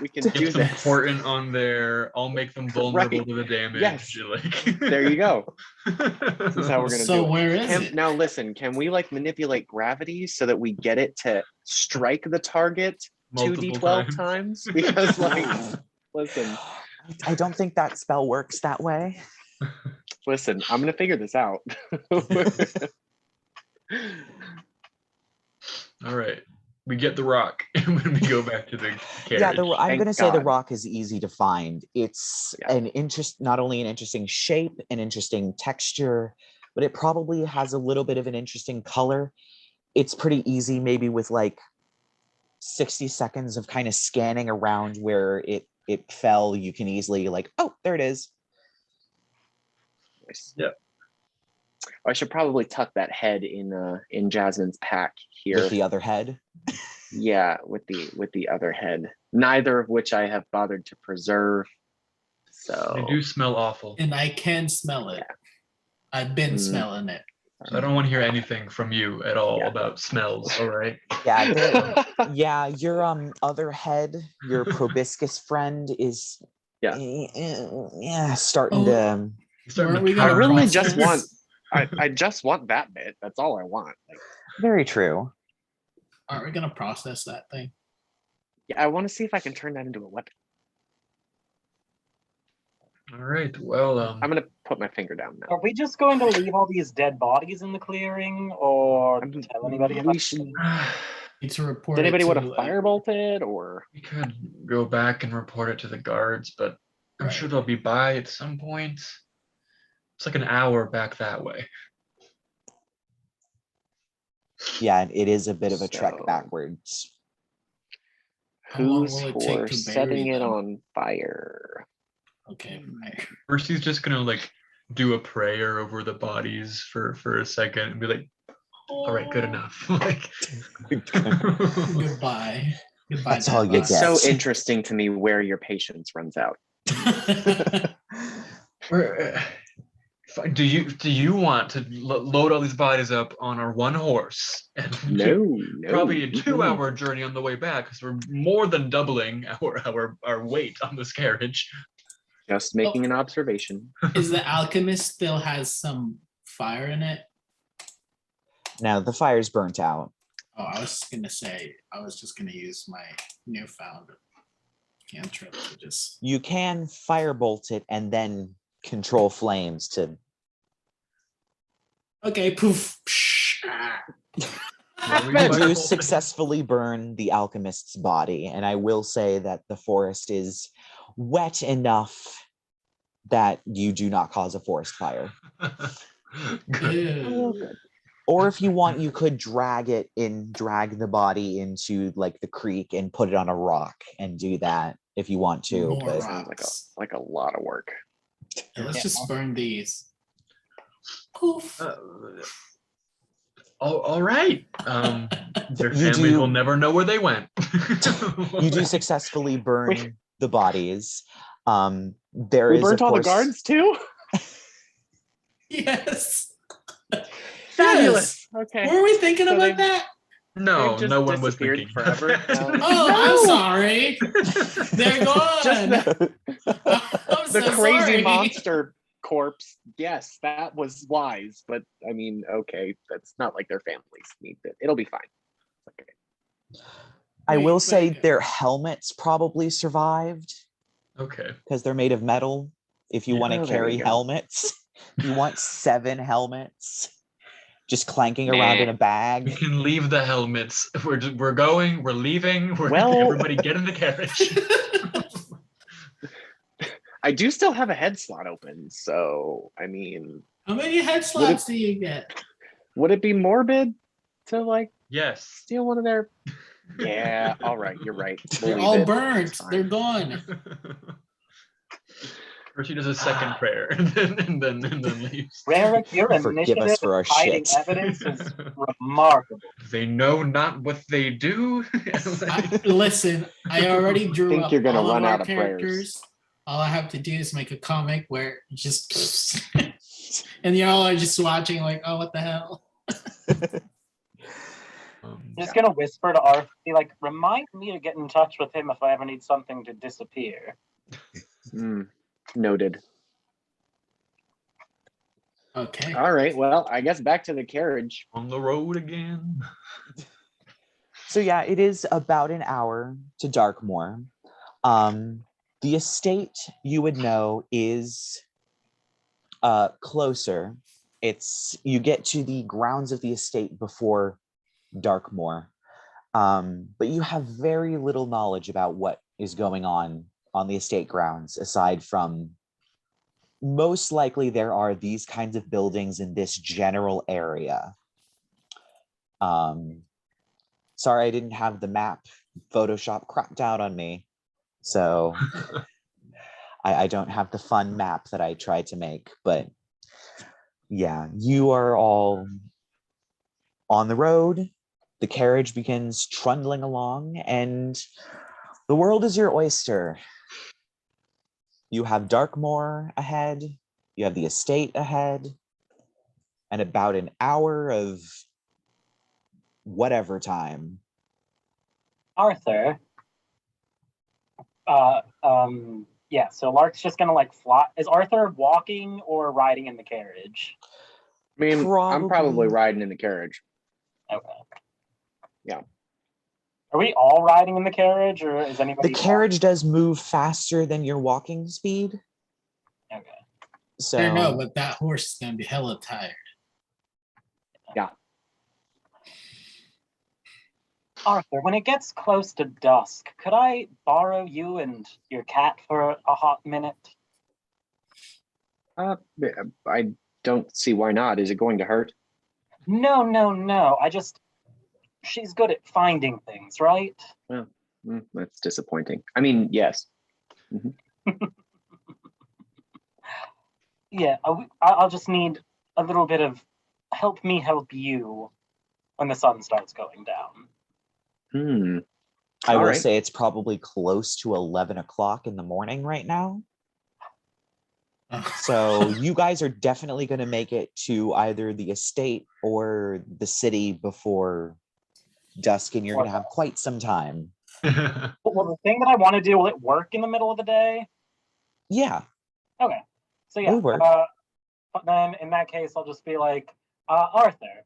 we can Get do some this. portent on there. I'll make them vulnerable Right. to the damage. Yes. Like There you go. This is how we're gonna So do it. where is it? Now listen, can we like manipulate gravity so that we get it to strike the target Multiple 2d12 times? Because like, listen, I don't think that spell works that way. listen, I'm gonna figure this out. All right. We get the rock and then we go back to the carriage. Yeah, I'm Thank going to say the God. rock is easy to find. It's Yeah. not only an interesting shape, an interesting texture, but it probably has a little bit of an interesting color. It's pretty easy, maybe with like 60 seconds of kind of scanning around where it fell. You can easily like, oh, there it is. Nice. Yep. I should probably tuck that head in Jasmine's pack here. With the other head. Yeah, with the other head. Neither of which I have bothered to preserve. So They do smell awful. And I can smell it. Yeah. I've been Mm. smelling it. So I don't want to hear anything from you at all Yeah. about smells, all right? Yeah, your other head, your proboscis friend is starting Oh. to Weren't we gonna I really process? just want I just want that bit. That's all I want. Like, very true. Aren't we gonna process that thing? yeah, I want to see if I can turn that into a weapon. All right. Well, I'm gonna put my finger down now. Are we just going to leave all these dead bodies in the clearing, or tell anybody We about should. Need to report. Did anybody it want to, to firebolt it, or we could go back and report it to the guards, but I'm Right. sure they'll be by at some point. It's like an hour back that way. Yeah, it is a bit of a trek So- backwards. How long who's will it take for to setting bury it them? on fire? Okay, right. Percy's just gonna like do a prayer over the bodies for a second and be like, all right, good enough. Like Goodbye. Goodbye. That's all you It's get. so interesting to me where your patience runs out. Do you want to load all these bodies up on our one horse and do No. probably a 2-hour journey on the way back because we're more than doubling our weight on this carriage? Just making an observation. Is the alchemist still has some fire in it? Now the fire's burnt out. Oh, I was just gonna use my newfound cantrip to just. You can firebolt it and then control flames to. Okay, poof. You do successfully burn the alchemist's body, and I will say that the forest is wet enough that you do not cause a forest fire. Ew. Or if you want, you could drag the body into like the creek and put it on a rock and do that if you want to. More But Sounds rocks. like a lot of work. Yeah, let's just burn these. Poof. All right. Their You families do- will never know where they went. you do successfully burn the bodies. There We is, burnt of all the course, guards too? Yes. Fabulous. Okay. Were we thinking So about they've- that? No, They've just no one was disappeared thinking forever. that. No. Oh, I'm sorry. They're gone. Just I'm the so crazy sorry. monster corpse. Yes, that was wise, but I mean, okay, that's not like their families need it. It'll be fine. Okay. I Wait, will say wait. their helmets probably survived Okay. because they're made of metal. If you Yeah. want Oh, to there carry you go. helmets, you want 7 helmets just clanking around in a We bag. can leave the helmets. We're going. We're leaving. Well- Everybody get in the carriage. I do still have a head slot open, so I mean, How many head slots do you get? would it be morbid to like Yes. steal one of their? Yeah, all right, you're right. We'll They're leave all it. burnt. It's They're fine. gone. Percy does a second prayer and then leaves. Rerek, your Forgive initiative us for our in hiding shit. evidence is remarkable. They know not what they do. Listen, I already drew think up you're gonna all run of our out of prayers. characters. All I have to do is make a comic where it just and y'all are just watching like, oh, what the hell? I'm just gonna whisper to Arthur, be like, remind me to get in touch with him if I ever need something to disappear. Noted. Okay. All right, well, I guess back to the carriage. On the road again. So yeah, it is about an hour to Darkmoor. The estate, you would know, is closer. You get to the grounds of the estate before Darkmoor, but you have very little knowledge about what is going on the estate grounds, aside from most likely there are these kinds of buildings in this general area. Sorry, I didn't have the map Photoshop cropped out on me, so I don't have the fun map that I tried to make, but yeah, you are all on the road. The carriage begins trundling along, and the world is your oyster. You have Darkmoor ahead. You have the estate ahead. and about an hour of whatever time. Arthur. Yeah, so Lark's just gonna like fly. Is Arthur walking or riding in the carriage? I mean, I'm probably Probably. riding in the carriage. Okay. Yeah. Are we all riding in the carriage, or is anybody? The carriage does move faster than your walking speed. Okay. So I don't know, but that horse is gonna be hella tired. Arthur, when it gets close to dusk, could I borrow you and your cat for a hot minute? I don't see why not. Is it going to hurt? No. She's good at finding things, right? That's disappointing. I mean, yes. Yeah, I'll just need a little bit of help me help you when the sun starts going down. I All will right. say it's probably close to 11 o'clock in the morning right now. So you guys are definitely going to make it to either the estate or the city before dusk, and you're going to have quite some time. Well, the thing that I want to do, will it work in the middle of the day? Yeah. Okay. So yeah, It'll work. then in that case, I'll just be like, Arthur,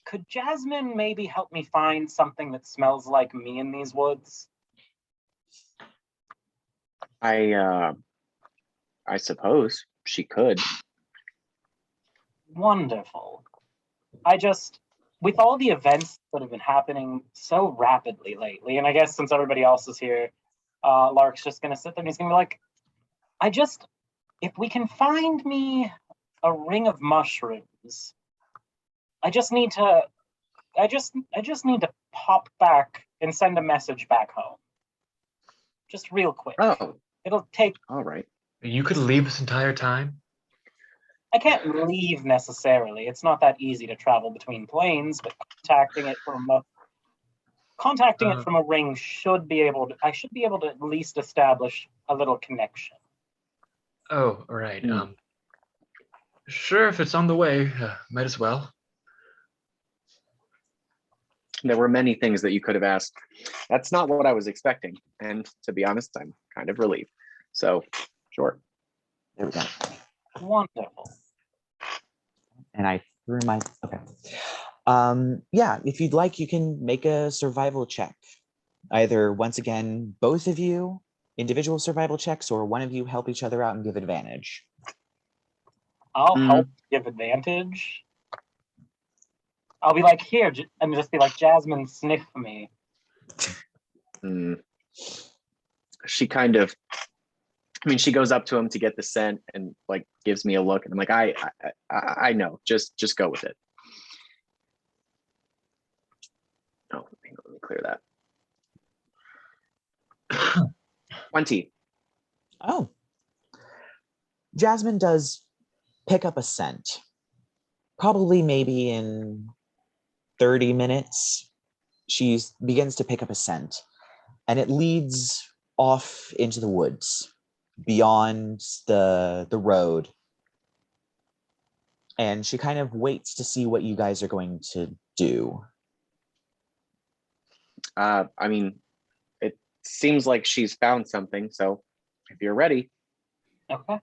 could Jasmine maybe help me find something that smells like me in these woods? I suppose she could. Wonderful. With all the events that have been happening so rapidly lately, and I guess since everybody else is here, Lark's just going to sit there and he's going to be like, if we can find me a ring of mushrooms, I just need to pop back and send a message back home. Just real quick. Oh, It'll take. all right. You could leave this entire time? I can't leave necessarily. It's not that easy to travel between planes, but contacting it from a ring should be able to. I should be able to at least establish a little connection. Oh, all right. Sure, if it's on the way, might as well. There were many things that you could have asked. That's not what I was expecting. And to be honest, I'm kind of relieved. So, sure. There we go. Wonderful. And I threw my, okay. Yeah, if you'd like, you can make a survival check. Either, once again, both of you, individual survival checks, or one of you help each other out and give advantage. I'll help give advantage. I'll be like, here, and just be like, Jasmine, sniff me. She kind of, she goes up to him to get the scent and like gives me a look, and I'm like, I know, just go with it. Oh, hang on, let me clear that. 20. Oh. Jasmine does pick up a scent. Probably maybe in 30 minutes, she begins to pick up a scent, and it leads off into the woods beyond the road. And she kind of waits to see what you guys are going to do. It seems like she's found something, so if you're ready. Okay.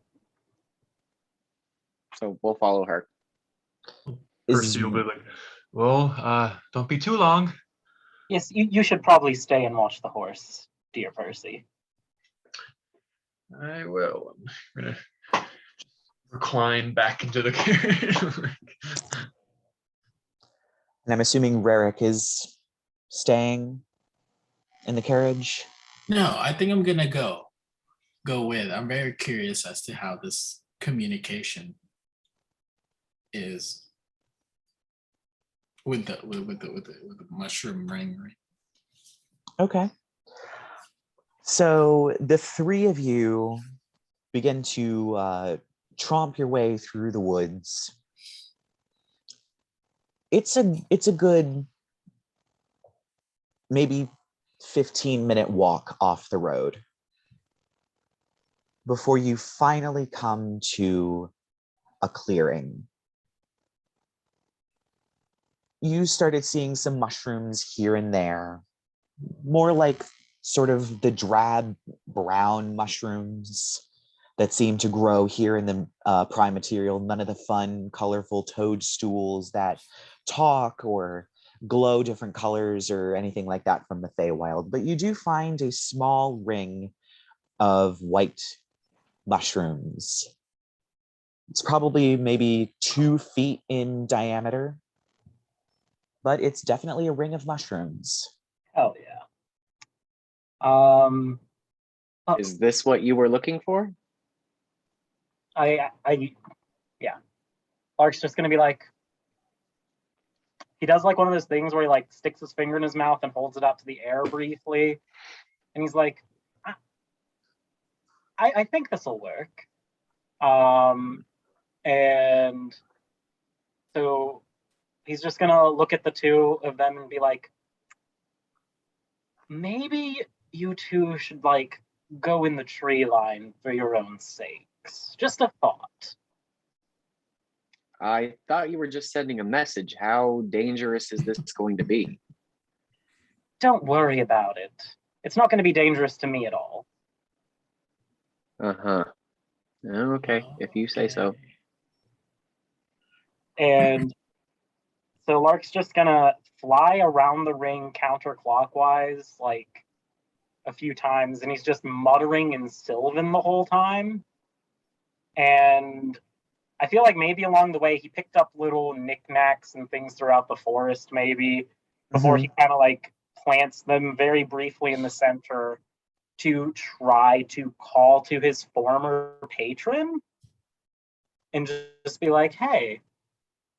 So we'll follow her. Percy will be like, well, don't be too long. Yes, you should probably stay and watch the horse, dear Percy. I will. I'm gonna recline back into the carriage. And I'm assuming Rerek is staying in the carriage. No, I think I'm gonna go with. I'm very curious as to how this communication is with the mushroom ring. Okay. So the three of you begin to tromp your way through the woods. It's a good maybe 15-minute walk off the road before you finally come to a clearing. you started seeing some mushrooms here and there, more like sort of the drab brown mushrooms that seem to grow here in the prime material, none of the fun, colorful toadstools that talk or glow different colors or anything like that from the Feywild. But you do find a small ring of white mushrooms. It's probably maybe 2 feet in diameter, but it's definitely a ring of mushrooms. Hell yeah. Is this what you were looking for? Yeah. Lark's just gonna be like, he does like one of those things where he like sticks his finger in his mouth and holds it out to the air briefly, and he's like, I think this will work. And so he's just gonna look at the two of them and be like, maybe you two should like go in the tree line for your own sakes. Just a thought. I thought you were just sending a message. How dangerous is this going to be? Don't worry about it. It's not going to be dangerous to me at all. Uh-huh. Okay, if you say so. And so Lark's just gonna fly around the ring counterclockwise like a few times, and he's just muttering in Sylvan the whole time. And I feel like maybe along the way he picked up little knickknacks and things throughout the forest, maybe, before he kind of like plants them very briefly in the center to try to call to his former patron and just be like, hey,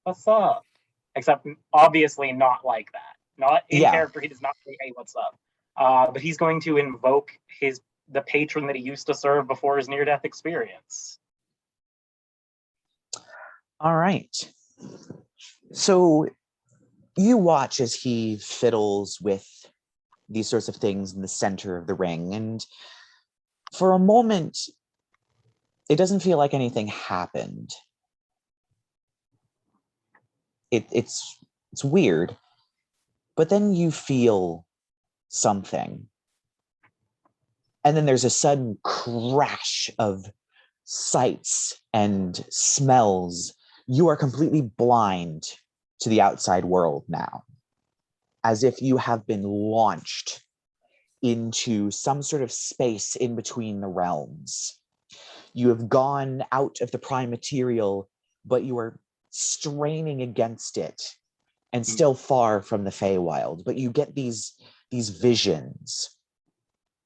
what's up? Except obviously not like that. Not in character, he does not say, hey, what's up? But he's going to invoke the patron that he used to serve before his near-death experience. All right. So you watch as he fiddles with these sorts of things in the center of the ring, and for a moment, it doesn't feel like anything happened. It's weird, but then you feel something. And then there's a sudden crash of sights and smells. You are completely blind to the outside world now, as if you have been launched into some sort of space in between the realms. You have gone out of the prime material, but you are straining against it and still far from the Feywild. But you get these visions,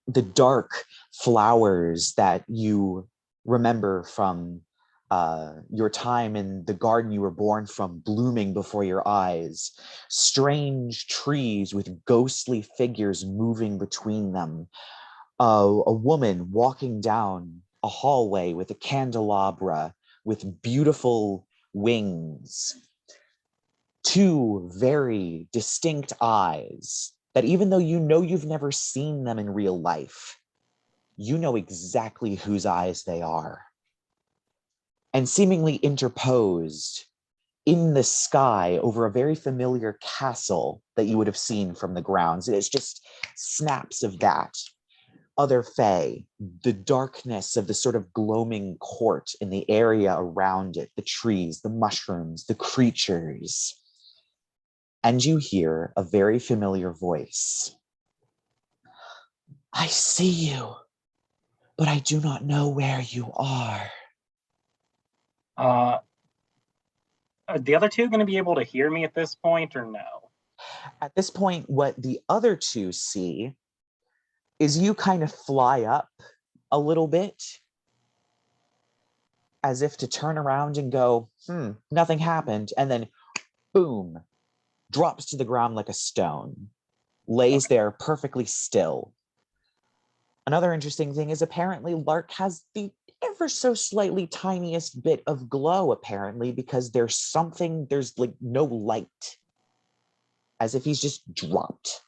the dark flowers that you remember from your time in the garden you were born from blooming before your eyes, strange trees with ghostly figures moving between them, a woman walking down a hallway with a candelabra with beautiful wings, 2 very distinct eyes that even though you know you've never seen them in real life, you know exactly whose eyes they are. And seemingly interposed in the sky over a very familiar castle that you would have seen from the grounds. It's just snaps of that. Other Fey, the darkness of the sort of gloaming court in the area around it, the trees, the mushrooms, the creatures. And you hear a very familiar voice. I see you, but I do not know where you are. Are the other two going to be able to hear me at this point or no? At this point, what the other 2 see is you kind of fly up a little bit as if to turn around and go, nothing happened. And then boom, drops to the ground like a stone, lays there perfectly still. Another interesting thing is apparently Lark has the ever so slightly tiniest bit of glow, apparently, because there's like no light, as if he's just dropped.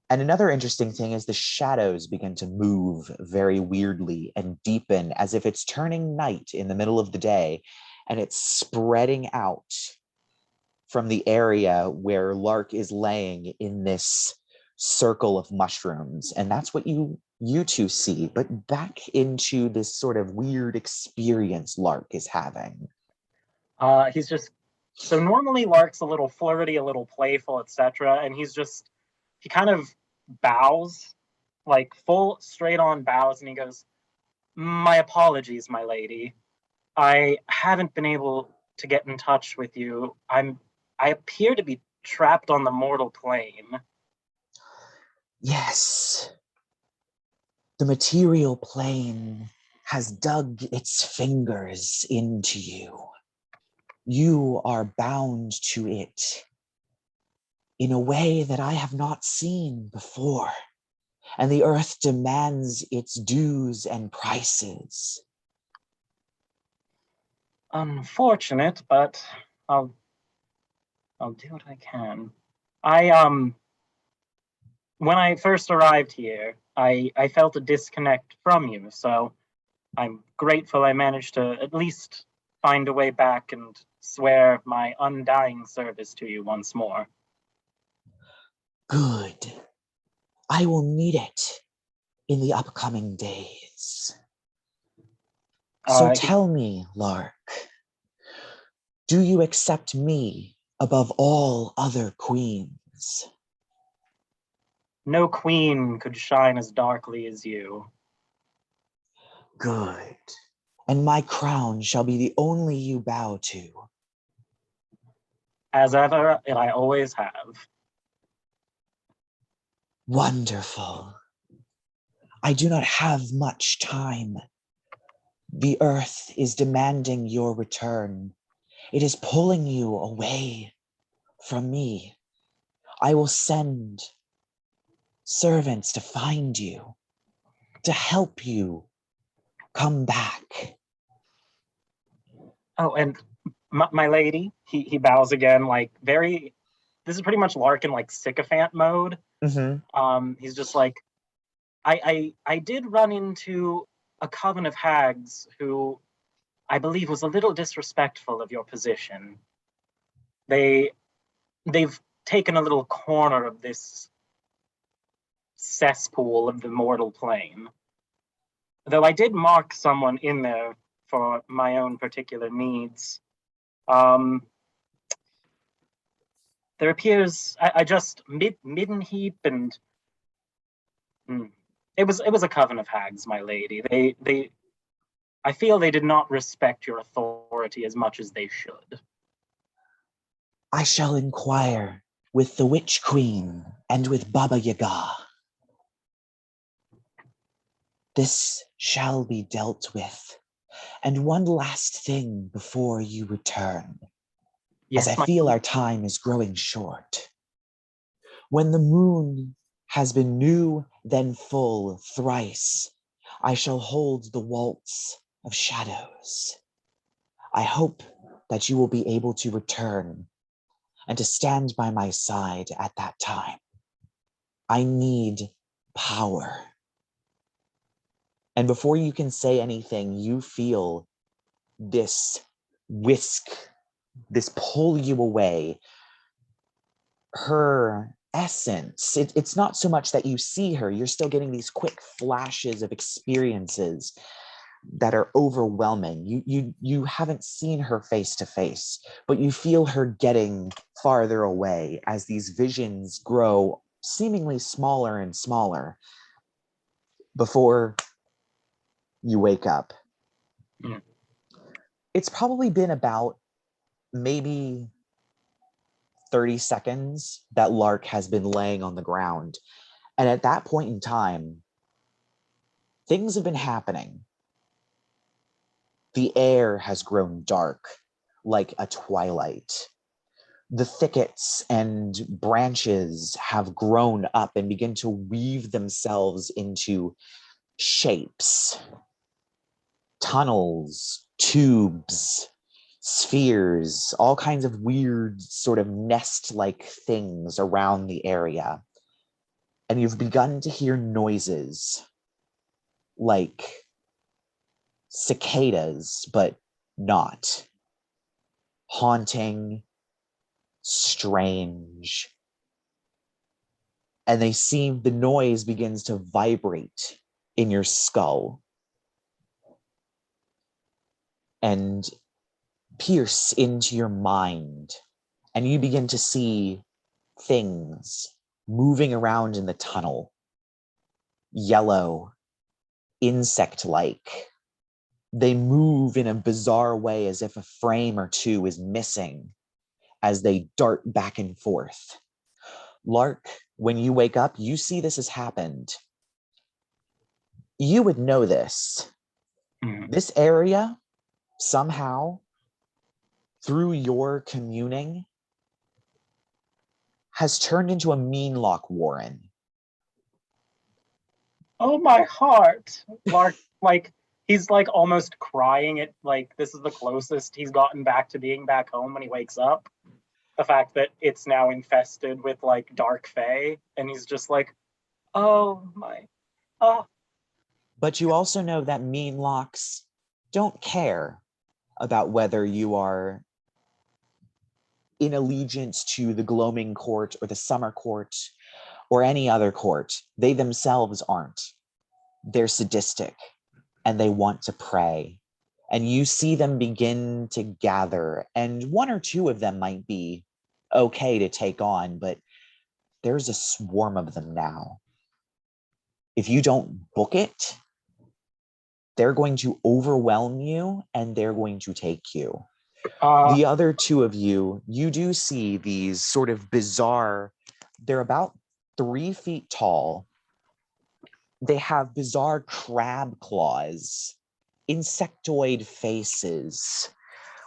And another interesting thing is the shadows begin to move very weirdly and deepen as if it's turning night in the middle of the day, and it's spreading out from the area where Lark is laying in this circle of mushrooms. And that's what you two see, but back into this sort of weird experience Lark is having. He's just, so normally Lark's a little flirty, a little playful, etc. And he kind of bows, like full straight on bows, and he goes, "My apologies, my lady. I haven't been able to get in touch with you. I appear to be trapped on the mortal plane." Yes. The material plane has dug its fingers into you. You are bound to it in a way that I have not seen before, and the earth demands its dues and prices. Unfortunate, but I'll do what I can. When I first arrived here, I felt a disconnect from you, so I'm grateful I managed to at least find a way back and swear my undying service to you once more. Good. I will need it in the upcoming days. So tell me, Lark, do you accept me above all other queens? No queen could shine as darkly as you. Good. And my crown shall be the only you bow to. As ever, and I always have. Wonderful. I do not have much time. The earth is demanding your return. It is pulling you away from me. I will send servants to find you, to help you come back. Oh, and my lady, he bows again, like very, this is pretty much Lark in like sycophant mode. Mm-hmm. He's just like, I did run into a coven of hags who I believe was a little disrespectful of your position. They've taken a little corner of this cesspool of the mortal plane. Though I did mark someone in there for my own particular needs. There appears I just midden heap and it was a coven of hags, my lady. They I feel they did not respect your authority as much as they should. I shall inquire with the Witch Queen and with Baba Yaga. This shall be dealt with. And one last thing before you return, Yes, as I feel our time is growing short. When the moon has been new, then full thrice, I shall hold the waltz of shadows. I hope that you will be able to return and to stand by my side at that time. I need power. And before you can say anything, you feel this whisk, this pull you away. Her essence, it's not so much that you see her, you're still getting these quick flashes of experiences that are overwhelming. You haven't seen her face to face, but you feel her getting farther away as these visions grow seemingly smaller and smaller before you wake up. Mm. It's probably been about maybe 30 seconds that Lark has been laying on the ground. And at that point in time, things have been happening. The air has grown dark, like a twilight. The thickets and branches have grown up and begin to weave themselves into shapes, tunnels, tubes, spheres, all kinds of weird sort of nest-like things around the area. And you've begun to hear noises like cicadas, but not. Haunting, strange. And the noise begins to vibrate in your skull and pierce into your mind. And you begin to see things moving around in the tunnel, yellow, insect-like. They move in a bizarre way as if a frame or two is missing as they dart back and forth. Lark, when you wake up, you see this has happened. You would know this. This area, somehow, through your communing, has turned into a mean-lock warren. Oh, my heart. Lark, he's almost crying at, this is the closest he's gotten back to being back home when he wakes up. The fact that it's now infested with, dark fae, and he's just oh, my, oh. But you also know that mean-locks don't care about whether you are in allegiance to the Gloaming Court or the Summer Court or any other court. They themselves aren't. They're sadistic and they want to prey. And you see them begin to gather, and one or two of them might be okay to take on, but there's a swarm of them now. If you don't book it, they're going to overwhelm you and they're going to take you. The other two of you, you do see these sort of bizarre, they're about 3 feet tall. They have bizarre crab claws, insectoid faces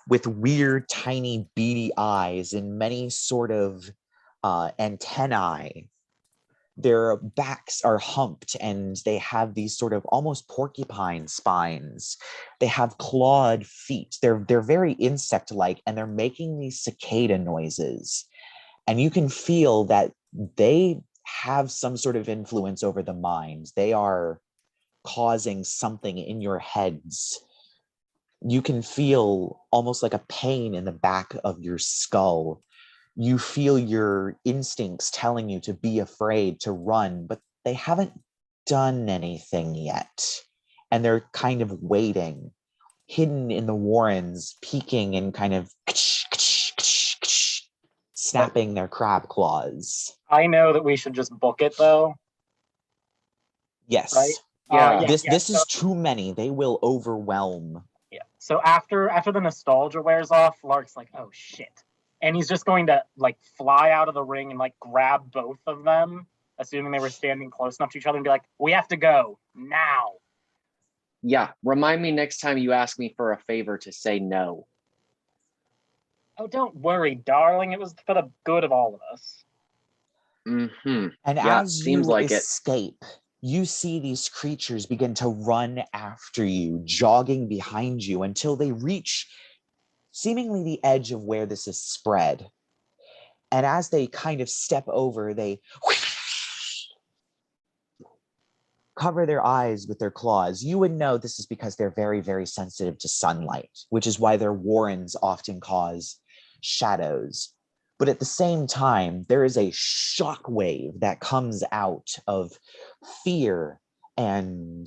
with weird tiny beady eyes and many sort of antennae. Their backs are humped and they have these sort of almost porcupine spines. They have clawed feet. They're very insect-like, and they're making these cicada noises. And you can feel that they have some sort of influence over the mind. They are causing something in your heads. You can feel almost like a pain in the back of your skull. You feel your instincts telling you to be afraid, to run, but they haven't done anything yet. And they're kind of waiting, hidden in the warrens, peeking and kind of snapping their crab claws. I know that we should just book it, though. Yes. Right? Yeah. This is too many. They will overwhelm. Yeah. So after the nostalgia wears off, Lark's oh, shit. And he's just going to fly out of the ring and grab both of them, assuming they were standing close enough to each other, and be we have to go now. Yeah. Remind me next time you ask me for a favor to say no. Oh, don't worry, darling. It was for the good of all of us. Mm-hmm. And Yeah, as seems you like it. escape, you see these creatures begin to run after you, jogging behind you until they reach seemingly the edge of where this is spread. And as they kind of step over, they cover their eyes with their claws. You would know this is because they're very, very sensitive to sunlight, which is why their warrens often cause shadows. But at the same time, there is a shockwave that comes out of fear and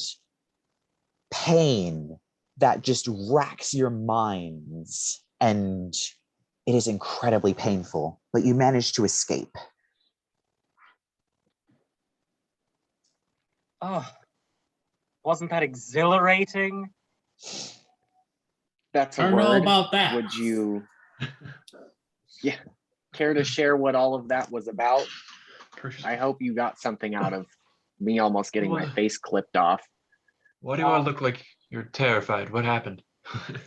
pain that just racks your minds, and it is incredibly painful, but you manage to escape. Oh, wasn't that exhilarating? That's a I don't word. know about that. Would you care to share what all of that was about? I hope you got something out of me almost getting my face clipped off. Why do I look like you're terrified? What happened?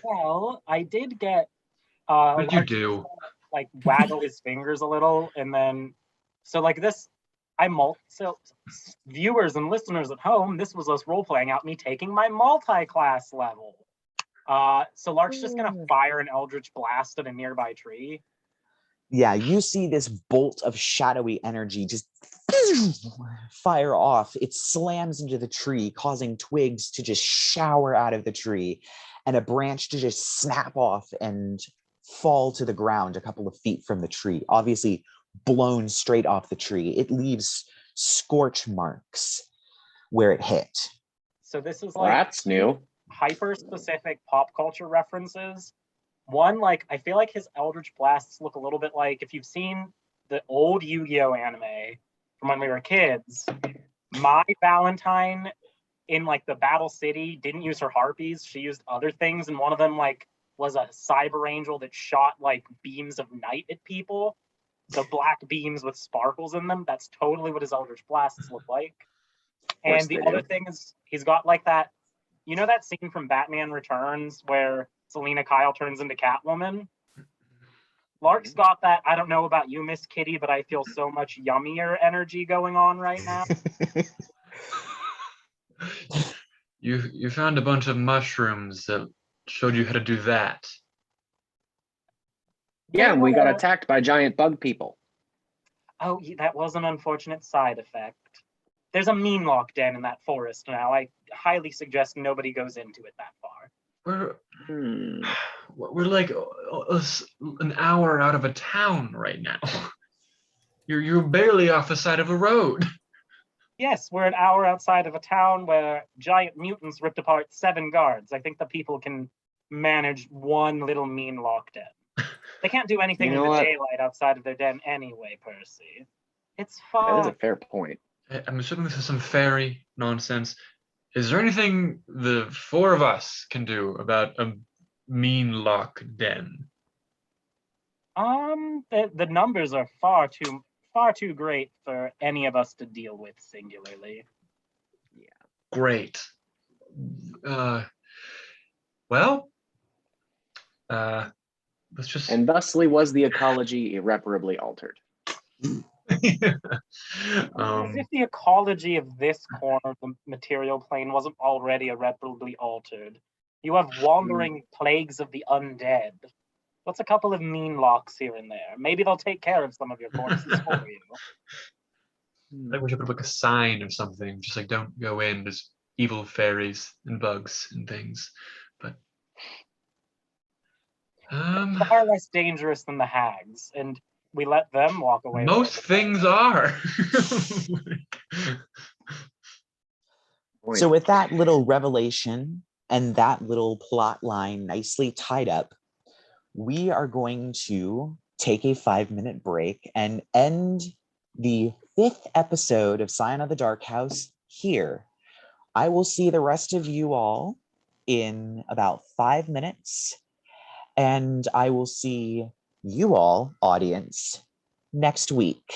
Well, I did get What did you do? Waggle his fingers a little, and then so this so viewers and listeners at home, this was us role-playing out me taking my multi-class level. So Lark's just gonna fire an Eldritch Blast at a nearby tree. Yeah, you see this bolt of shadowy energy just fire off. It slams into the tree, causing twigs to just shower out of the tree and a branch to just snap off and fall to the ground a couple of feet from the tree, obviously blown straight off the tree. It leaves scorch marks where it hit. So this is Well, like that's new. hyper specific pop culture references. One, like, I feel like his Eldritch Blasts look a little bit like if you've seen the old Yu-Gi-Oh anime from when we were kids. My Valentine in like the Battle City didn't use her harpies. She used other things, and one of them like was a cyber angel that shot like beams of night at people. So black beams with sparkles in them. That's totally what his Eldritch Blasts look like. course And the they other do. thing is he's got like that, you know that scene from Batman Returns where Selena Kyle turns into Catwoman? Lark's got that, I don't know about you, Miss Kitty, but I feel so much yummier energy going on right now. You found a bunch of mushrooms that showed you how to do that. Yeah, and we got attacked by giant bug people. Oh, that was an unfortunate side effect. There's a mean lock den in that forest now. I highly suggest nobody goes into it that far. We're like an hour out of a town right now. You're barely off the side of a road. Yes, we're an hour outside of a town where giant mutants ripped apart 7 guards. I think the people can manage one little mean lock den. They can't do anything You know in the what? daylight outside of their den anyway, Percy. It's That is fine. a fair point. I'm assuming this is some fairy nonsense. Is there anything the 4 of us can do about a mean lock den? The numbers are far too great for any of us to deal with singularly. Great. Well, let's just. And thusly was the ecology irreparably altered. As if the ecology of this corner of the material plane wasn't already irreparably altered. You have wandering plagues of the undead. What's a couple of mean locks here and there? Maybe they'll take care of some of your corpses for you. Like we should put like a sign or something, just like don't go in. There's evil fairies and bugs and things, but Far less dangerous than the hags, and we let them walk away. most things are. So with that little revelation and that little plot line nicely tied up, we are going to take a 5-minute break and end the 5th episode of Scion of the Dark House here. I will see the rest of you all in about 5 minutes, and I will see you all, audience, next week.